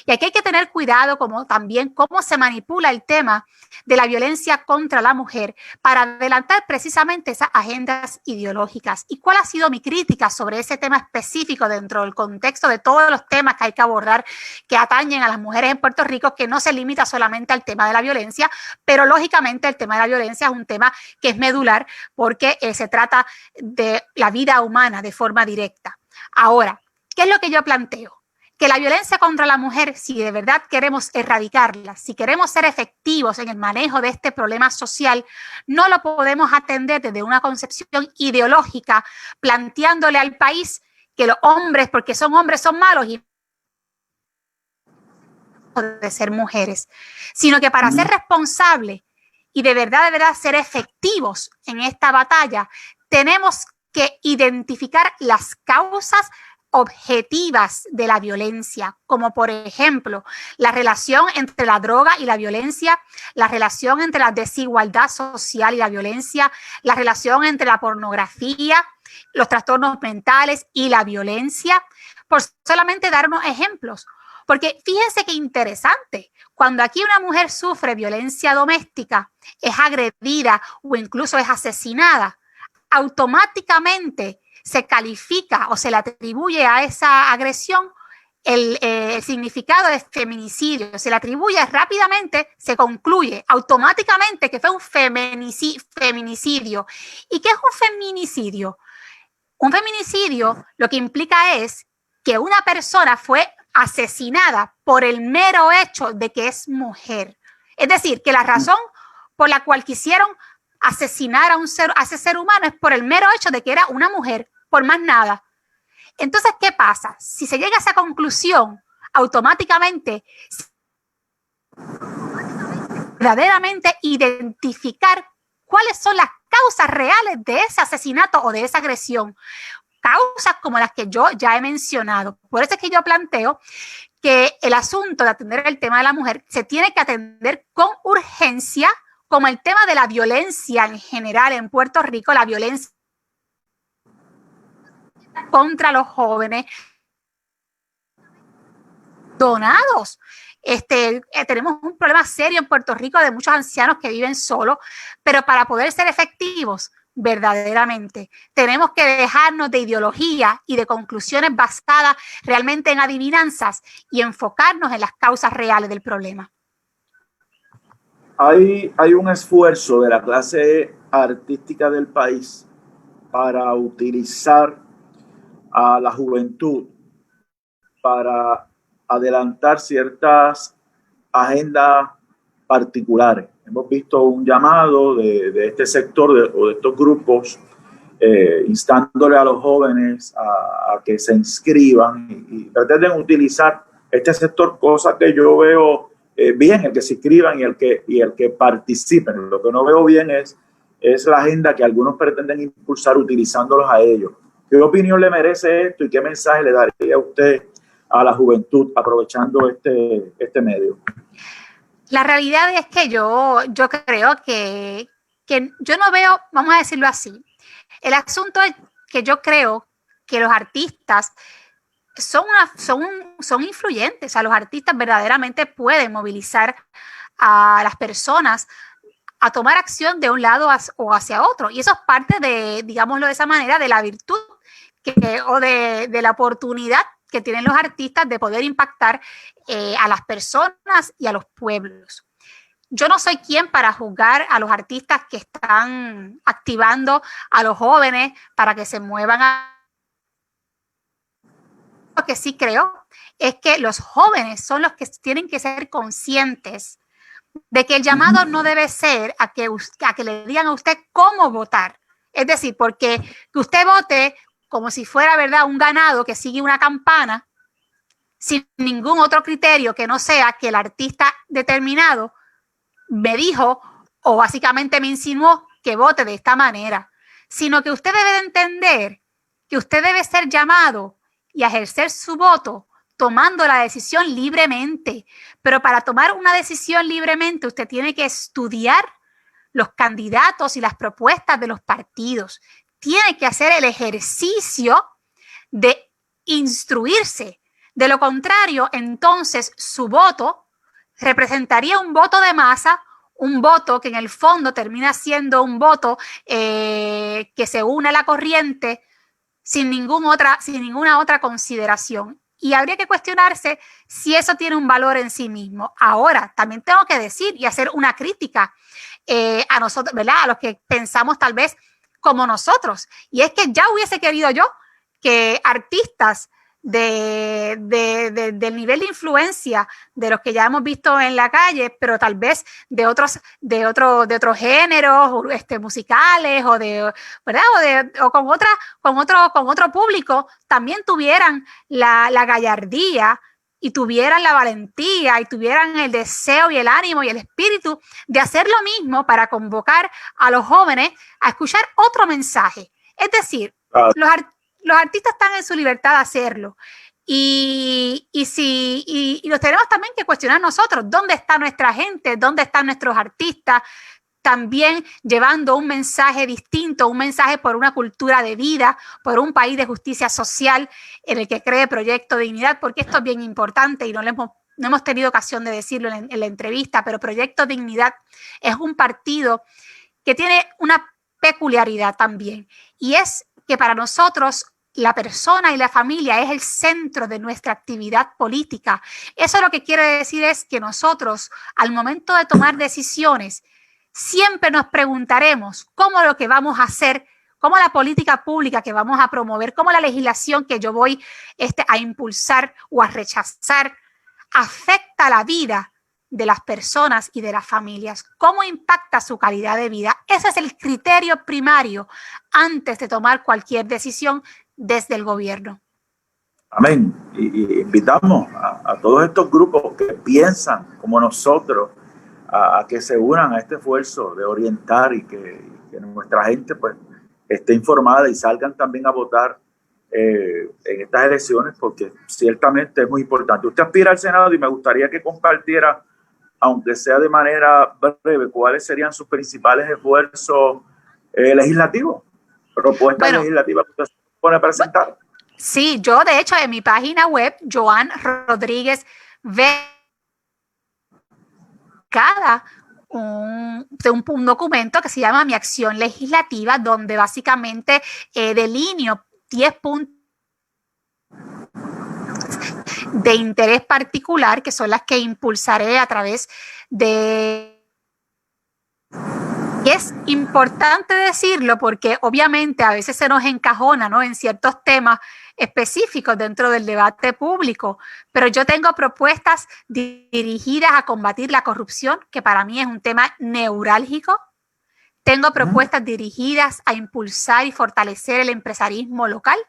Speaker 2: Y aquí hay que tener cuidado como también cómo se manipula el tema de la violencia contra la mujer para adelantar precisamente esas agendas ideológicas. ¿Y cuál ha sido mi crítica sobre ese tema específico dentro del contexto de todos los temas que hay que abordar que atañen a las mujeres en Puerto Rico, que no se limita solamente al tema de la violencia, pero lógicamente el tema de la violencia es un tema que es medular porque se trata de la vida humana de forma directa? Ahora, ¿qué es lo que yo planteo? Que la violencia contra la mujer, si de verdad queremos erradicarla, si queremos ser efectivos en el manejo de este problema social, no lo podemos atender desde una concepción ideológica, planteándole al país que los hombres, porque son hombres, son malos y de ser mujeres, sino que para ser responsables y de verdad ser efectivos en esta batalla, tenemos que identificar las causas objetivas de la violencia, como por ejemplo la relación entre la droga y la violencia, la relación entre la desigualdad social y la violencia, la relación entre la pornografía, los trastornos mentales y la violencia, por solamente dar unos ejemplos. Porque fíjense qué interesante, cuando aquí una mujer sufre violencia doméstica, es agredida o incluso es asesinada, automáticamente se califica o se le atribuye a esa agresión el significado de feminicidio. Se le atribuye rápidamente, se concluye automáticamente que fue un feminicidio. ¿Y qué es un feminicidio? Un feminicidio lo que implica es que una persona fue asesinada por el mero hecho de que es mujer. Es decir, que la razón por la cual quisieron asesinar a ese ser humano es por el mero hecho de que era una mujer, por más nada. Entonces, ¿qué pasa? Si se llega a esa conclusión, automáticamente verdaderamente identificar cuáles son las causas reales de ese asesinato o de esa agresión. Causas como las que yo ya he mencionado. Por eso es que yo planteo que el asunto de atender el tema de la mujer se tiene que atender con urgencia, como el tema de la violencia en general en Puerto Rico, la violencia contra los jóvenes donados. Tenemos un problema serio en Puerto Rico de muchos ancianos que viven solos, pero para poder ser efectivos verdaderamente tenemos que dejarnos de ideología y de conclusiones basadas realmente en adivinanzas y enfocarnos en las causas reales del problema.
Speaker 1: Hay un esfuerzo de la clase artística del país para utilizar a la juventud para adelantar ciertas agendas particulares. Hemos visto un llamado de este sector o de estos grupos instándole a los jóvenes a que se inscriban y pretenden utilizar este sector, cosa que yo veo bien, el que se inscriban y el que participen. Lo que no veo bien es la agenda que algunos pretenden impulsar utilizándolos a ellos. ¿Qué opinión le merece esto y qué mensaje le daría a usted a la juventud aprovechando este medio?
Speaker 2: La realidad es que yo creo que yo no veo, vamos a decirlo así, el asunto es que yo creo que los artistas son influyentes, o sea, los artistas verdaderamente pueden movilizar a las personas a tomar acción de un lado o hacia otro, y eso es parte de, digámoslo de esa manera, de la virtud o de la oportunidad que tienen los artistas de poder impactar a las personas y a los pueblos. Yo no soy quien para juzgar a los artistas que están activando a los jóvenes para que se muevan Lo que sí creo es que los jóvenes son los que tienen que ser conscientes de que el llamado no debe ser a que le digan a usted cómo votar. Es decir, porque que usted vote como si fuera, ¿verdad?, un ganado que sigue una campana sin ningún otro criterio que no sea que el artista determinado me dijo o básicamente me insinuó que vote de esta manera, sino que usted debe de entender que usted debe ser llamado y ejercer su voto tomando la decisión libremente. Pero para tomar una decisión libremente usted tiene que estudiar los candidatos y las propuestas de los partidos. Tiene que hacer el ejercicio de instruirse. De lo contrario, entonces su voto representaría un voto de masa, un voto que en el fondo termina siendo un voto que se une a la corriente sin ninguna otra consideración. Y habría que cuestionarse si eso tiene un valor en sí mismo. Ahora, también tengo que decir y hacer una crítica a nosotros, ¿verdad?, a los que pensamos tal vez como nosotros. Y es que ya hubiese querido yo que artistas del nivel de influencia de los que ya hemos visto en la calle, pero tal vez de otros géneros musicales ¿verdad? o con otro público, también tuvieran la gallardía y tuvieran la valentía y tuvieran el deseo y el ánimo y el espíritu de hacer lo mismo para convocar a los jóvenes a escuchar otro mensaje. Es decir, los artistas están en su libertad de hacerlo y nos tenemos también que cuestionar nosotros, ¿dónde está nuestra gente? ¿Dónde están nuestros artistas? También llevando un mensaje distinto, un mensaje por una cultura de vida, por un país de justicia social en el que cree Proyecto Dignidad, porque esto es bien importante y no hemos tenido ocasión de decirlo en la entrevista, pero Proyecto Dignidad es un partido que tiene una peculiaridad también, y es que para nosotros la persona y la familia es el centro de nuestra actividad política. Eso lo que quiere decir es que nosotros, al momento de tomar decisiones, siempre nos preguntaremos cómo lo que vamos a hacer, cómo la política pública que vamos a promover, cómo la legislación que yo voy a impulsar o a rechazar afecta la vida de las personas y de las familias, cómo impacta su calidad de vida. Ese es el criterio primario antes de tomar cualquier decisión desde el gobierno.
Speaker 1: Amén. Y invitamos a todos estos grupos que piensan como nosotros a que se unan a este esfuerzo de orientar y que nuestra gente pues esté informada y salgan también a votar en estas elecciones, porque ciertamente es muy importante. Usted aspira al Senado y me gustaría que compartiera, aunque sea de manera breve, cuáles serían sus principales esfuerzos legislativos, propuestas legislativas que usted se pone a presentar.
Speaker 2: Sí, yo de hecho en mi página web, Joan Rodríguez un documento que se llama Mi Acción Legislativa, donde básicamente delineo 10 puntos de interés particular, que son las que impulsaré a través de... Y es importante decirlo porque obviamente a veces se nos encajona, ¿no?, en ciertos temas específicos dentro del debate público, pero yo tengo propuestas dirigidas a combatir la corrupción, que para mí es un tema neurálgico. Tengo propuestas dirigidas a impulsar y fortalecer el empresarismo local.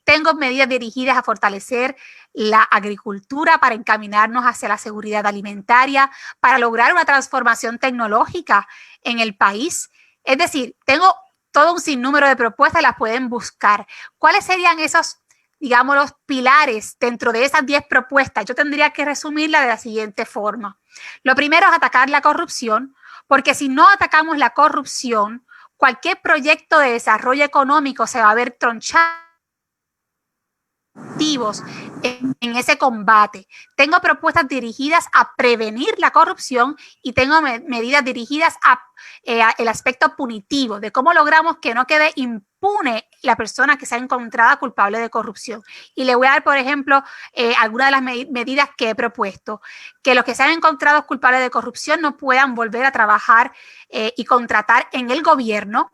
Speaker 2: Tengo medidas dirigidas a fortalecer la agricultura para encaminarnos hacia la seguridad alimentaria, para lograr una transformación tecnológica en el país. Es decir, tengo todo un sinnúmero de propuestas, las pueden buscar. ¿Cuáles serían esos, digamos, los pilares dentro de esas 10 propuestas? Yo tendría que resumirla de la siguiente forma. Lo primero es atacar la corrupción, porque si no atacamos la corrupción, cualquier proyecto de desarrollo económico se va a ver tronchado en ese combate. Tengo propuestas dirigidas a prevenir la corrupción y tengo medidas dirigidas a el aspecto punitivo, de cómo logramos que no quede impune la persona que sea encontrada culpable de corrupción. Y le voy a dar, por ejemplo, algunas de las medidas que he propuesto. Que los que sean encontrados culpables de corrupción no puedan volver a trabajar y contratar en el gobierno.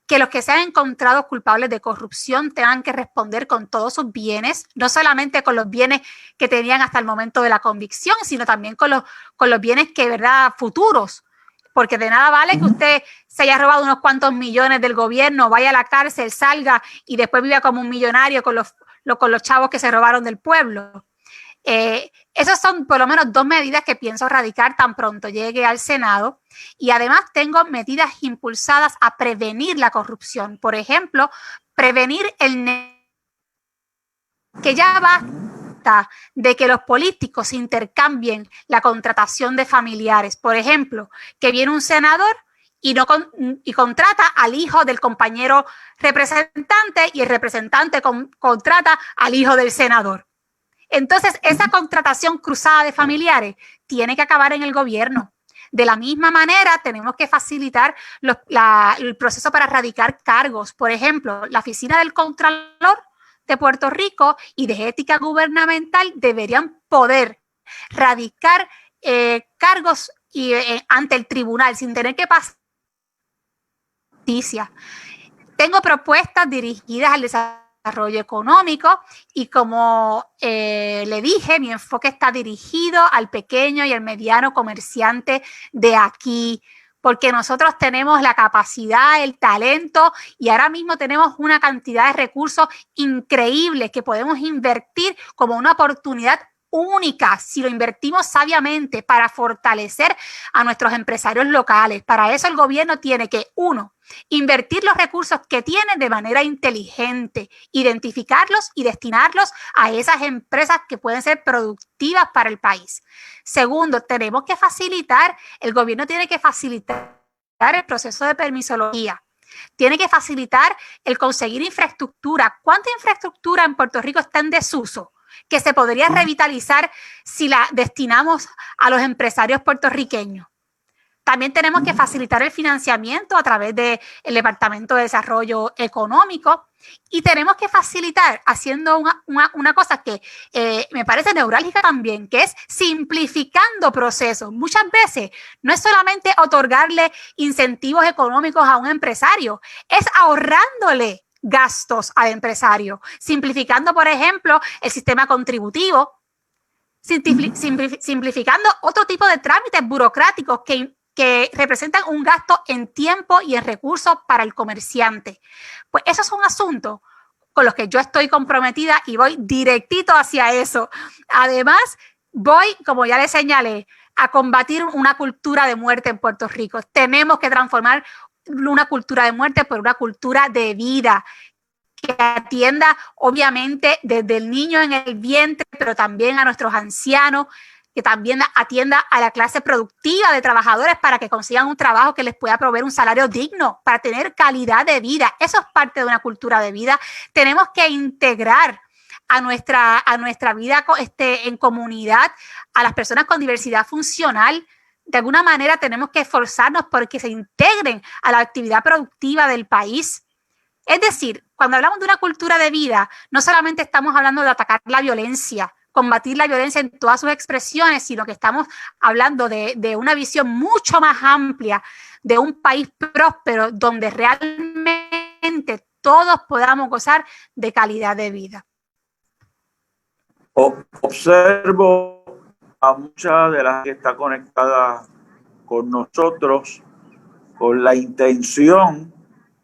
Speaker 2: Que los que sean encontrados culpables de corrupción tengan que responder con todos sus bienes, no solamente con los bienes que tenían hasta el momento de la convicción, sino también con los bienes que, ¿verdad?, futuros. Porque de nada vale que usted se haya robado unos cuantos millones del gobierno, vaya a la cárcel, salga y después viva como un millonario con los chavos que se robaron del pueblo. Esas son por lo menos 2 medidas que pienso radicar tan pronto llegue al Senado, y además tengo medidas impulsadas a prevenir la corrupción. Por ejemplo, prevenir que ya basta de que los políticos intercambien la contratación de familiares. Por ejemplo, que viene un senador y contrata al hijo del compañero representante y el representante contrata al hijo del senador. Entonces, esa contratación cruzada de familiares tiene que acabar en el gobierno. De la misma manera, tenemos que facilitar el proceso para radicar cargos. Por ejemplo, la Oficina del Contralor de Puerto Rico y de Ética Gubernamental deberían poder radicar cargos ante el tribunal sin tener que pasar justicia. Tengo propuestas dirigidas al desarrollo económico y, como le dije, mi enfoque está dirigido al pequeño y al mediano comerciante de aquí, porque nosotros tenemos la capacidad, el talento y ahora mismo tenemos una cantidad de recursos increíbles que podemos invertir como una oportunidad única si lo invertimos sabiamente para fortalecer a nuestros empresarios locales. Para eso el gobierno tiene que, 1, invertir los recursos que tiene de manera inteligente, identificarlos y destinarlos a esas empresas que pueden ser productivas para el país. 2, tenemos que el gobierno tiene que facilitar el proceso de permisología. Tiene que facilitar el conseguir infraestructura. ¿Cuánta infraestructura en Puerto Rico está en desuso que se podría revitalizar si la destinamos a los empresarios puertorriqueños? También tenemos que facilitar el financiamiento a través del Departamento de Desarrollo Económico y tenemos que facilitar haciendo una cosa que me parece neurálgica también, que es simplificando procesos. Muchas veces no es solamente otorgarle incentivos económicos a un empresario, es ahorrándole gastos al empresario, simplificando, por ejemplo, el sistema contributivo, simplificando otro tipo de trámites burocráticos que representan un gasto en tiempo y en recursos para el comerciante. Pues esos son asuntos con los que yo estoy comprometida y voy directito hacia eso. Además, voy, como ya le señalé, a combatir una cultura de muerte en Puerto Rico. Tenemos que transformar una cultura de muerte por una cultura de vida, que atienda obviamente desde el niño en el vientre, pero también a nuestros ancianos, que también atienda a la clase productiva de trabajadores para que consigan un trabajo que les pueda proveer un salario digno, para tener calidad de vida. Eso es parte de una cultura de vida. Tenemos que integrar a nuestra vida en comunidad, a las personas con diversidad funcional. De alguna manera tenemos que esforzarnos porque se integren a la actividad productiva del país. Es decir, cuando hablamos de una cultura de vida, no solamente estamos hablando de atacar la violencia, combatir la violencia en todas sus expresiones, sino que estamos hablando de una visión mucho más amplia de un país próspero donde realmente todos podamos gozar de calidad de vida.
Speaker 1: Observo a muchas de las que están conectadas con nosotros con la intención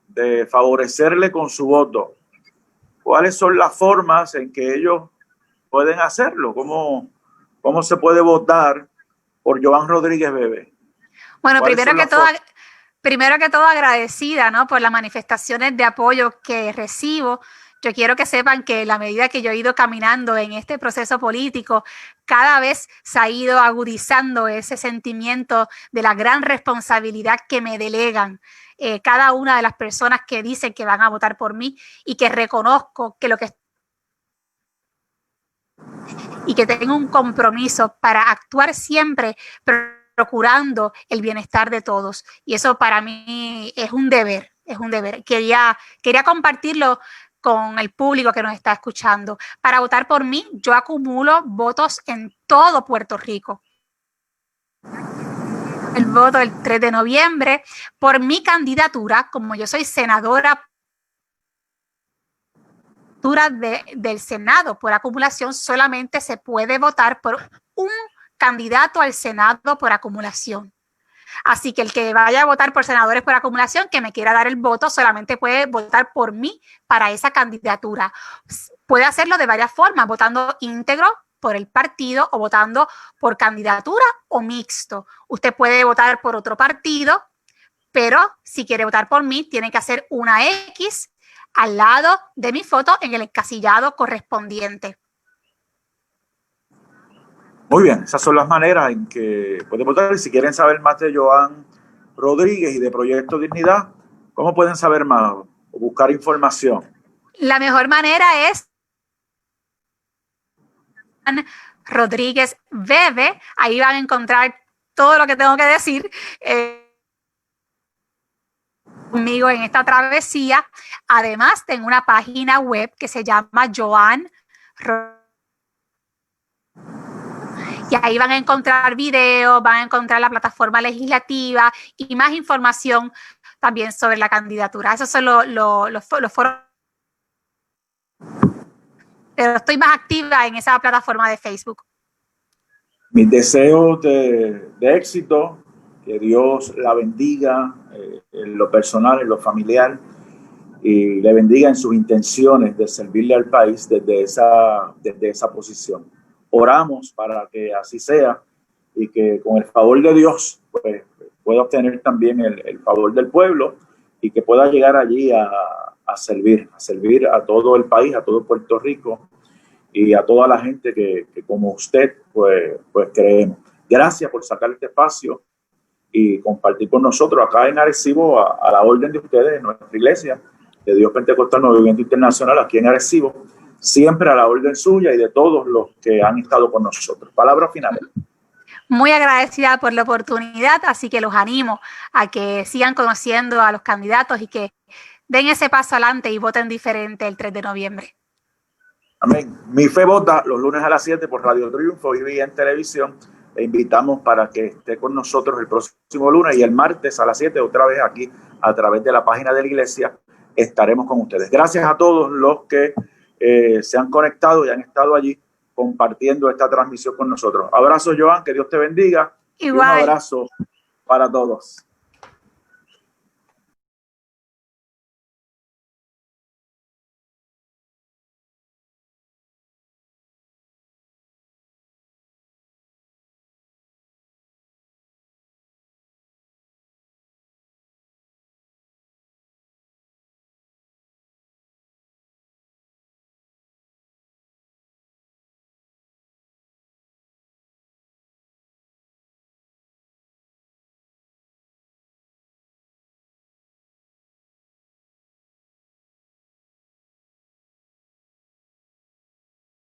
Speaker 1: de favorecerle con su voto. ¿Cuáles son las formas en que ellos pueden hacerlo? ¿Cómo se puede votar por Joan Rodríguez Bebe?
Speaker 2: Bueno, primero que todo agradecida, ¿no?, por las manifestaciones de apoyo que recibo. Yo quiero que sepan que a la medida que yo he ido caminando en este proceso político, cada vez se ha ido agudizando ese sentimiento de la gran responsabilidad que me delegan cada una de las personas que dicen que van a votar por mí, y que reconozco que y que tengo un compromiso para actuar siempre procurando el bienestar de todos. Y eso para mí es un deber, es un deber. Quería compartirlo con el público que nos está escuchando. Para votar por mí, yo acumulo votos en todo Puerto Rico. El voto el 3 de noviembre por mi candidatura, como yo soy senadora del Senado por acumulación, solamente se puede votar por un candidato al Senado por acumulación. Así que el que vaya a votar por senadores por acumulación, que me quiera dar el voto, solamente puede votar por mí para esa candidatura. Puede hacerlo de varias formas, votando íntegro por el partido o votando por candidatura o mixto. Usted puede votar por otro partido, pero si quiere votar por mí, tiene que hacer una X al lado de mi foto en el encasillado correspondiente.
Speaker 1: Muy bien, esas son las maneras en que pueden votar. Y si quieren saber más de Joan Rodríguez y de Proyecto Dignidad, ¿cómo pueden saber más o buscar información?
Speaker 2: La mejor manera es Rodríguez Bebe. Ahí van a encontrar todo lo que tengo que decir conmigo en esta travesía. Además, tengo una página web que se llama Joan Rodríguez. Y ahí van a encontrar videos, van a encontrar la plataforma legislativa y más información también sobre la candidatura. Esos son los foros. Pero estoy más activa en esa plataforma de Facebook.
Speaker 1: Mis deseos de éxito, que Dios la bendiga en lo personal, en lo familiar, y le bendiga en sus intenciones de servirle al país desde esa posición. Oramos para que así sea y que con el favor de Dios pues, pueda obtener también el favor del pueblo y que pueda llegar allí a servir a todo el país, a todo Puerto Rico y a toda la gente que como usted pues creemos. Gracias por sacar este espacio y compartir con nosotros acá en Arecibo a la orden de ustedes en nuestra iglesia de Dios Pentecostal Movimiento Internacional aquí en Arecibo, siempre a la orden suya y de todos los que han estado con nosotros. Palabras finales.
Speaker 2: Muy agradecida por la oportunidad, así que los animo a que sigan conociendo a los candidatos y que den ese paso adelante y voten diferente el 3 de noviembre.
Speaker 1: Amén. Mi Fe Vota los lunes a las 7 por Radio Triunfo y en televisión. Le invitamos para que esté con nosotros el próximo lunes y el martes a las 7 otra vez aquí a través de la página de la iglesia estaremos con ustedes. Gracias a todos los que se han conectado y han estado allí compartiendo esta transmisión con nosotros. Abrazo, Joan, que Dios te bendiga.
Speaker 2: Igual.
Speaker 1: Y un abrazo para todos.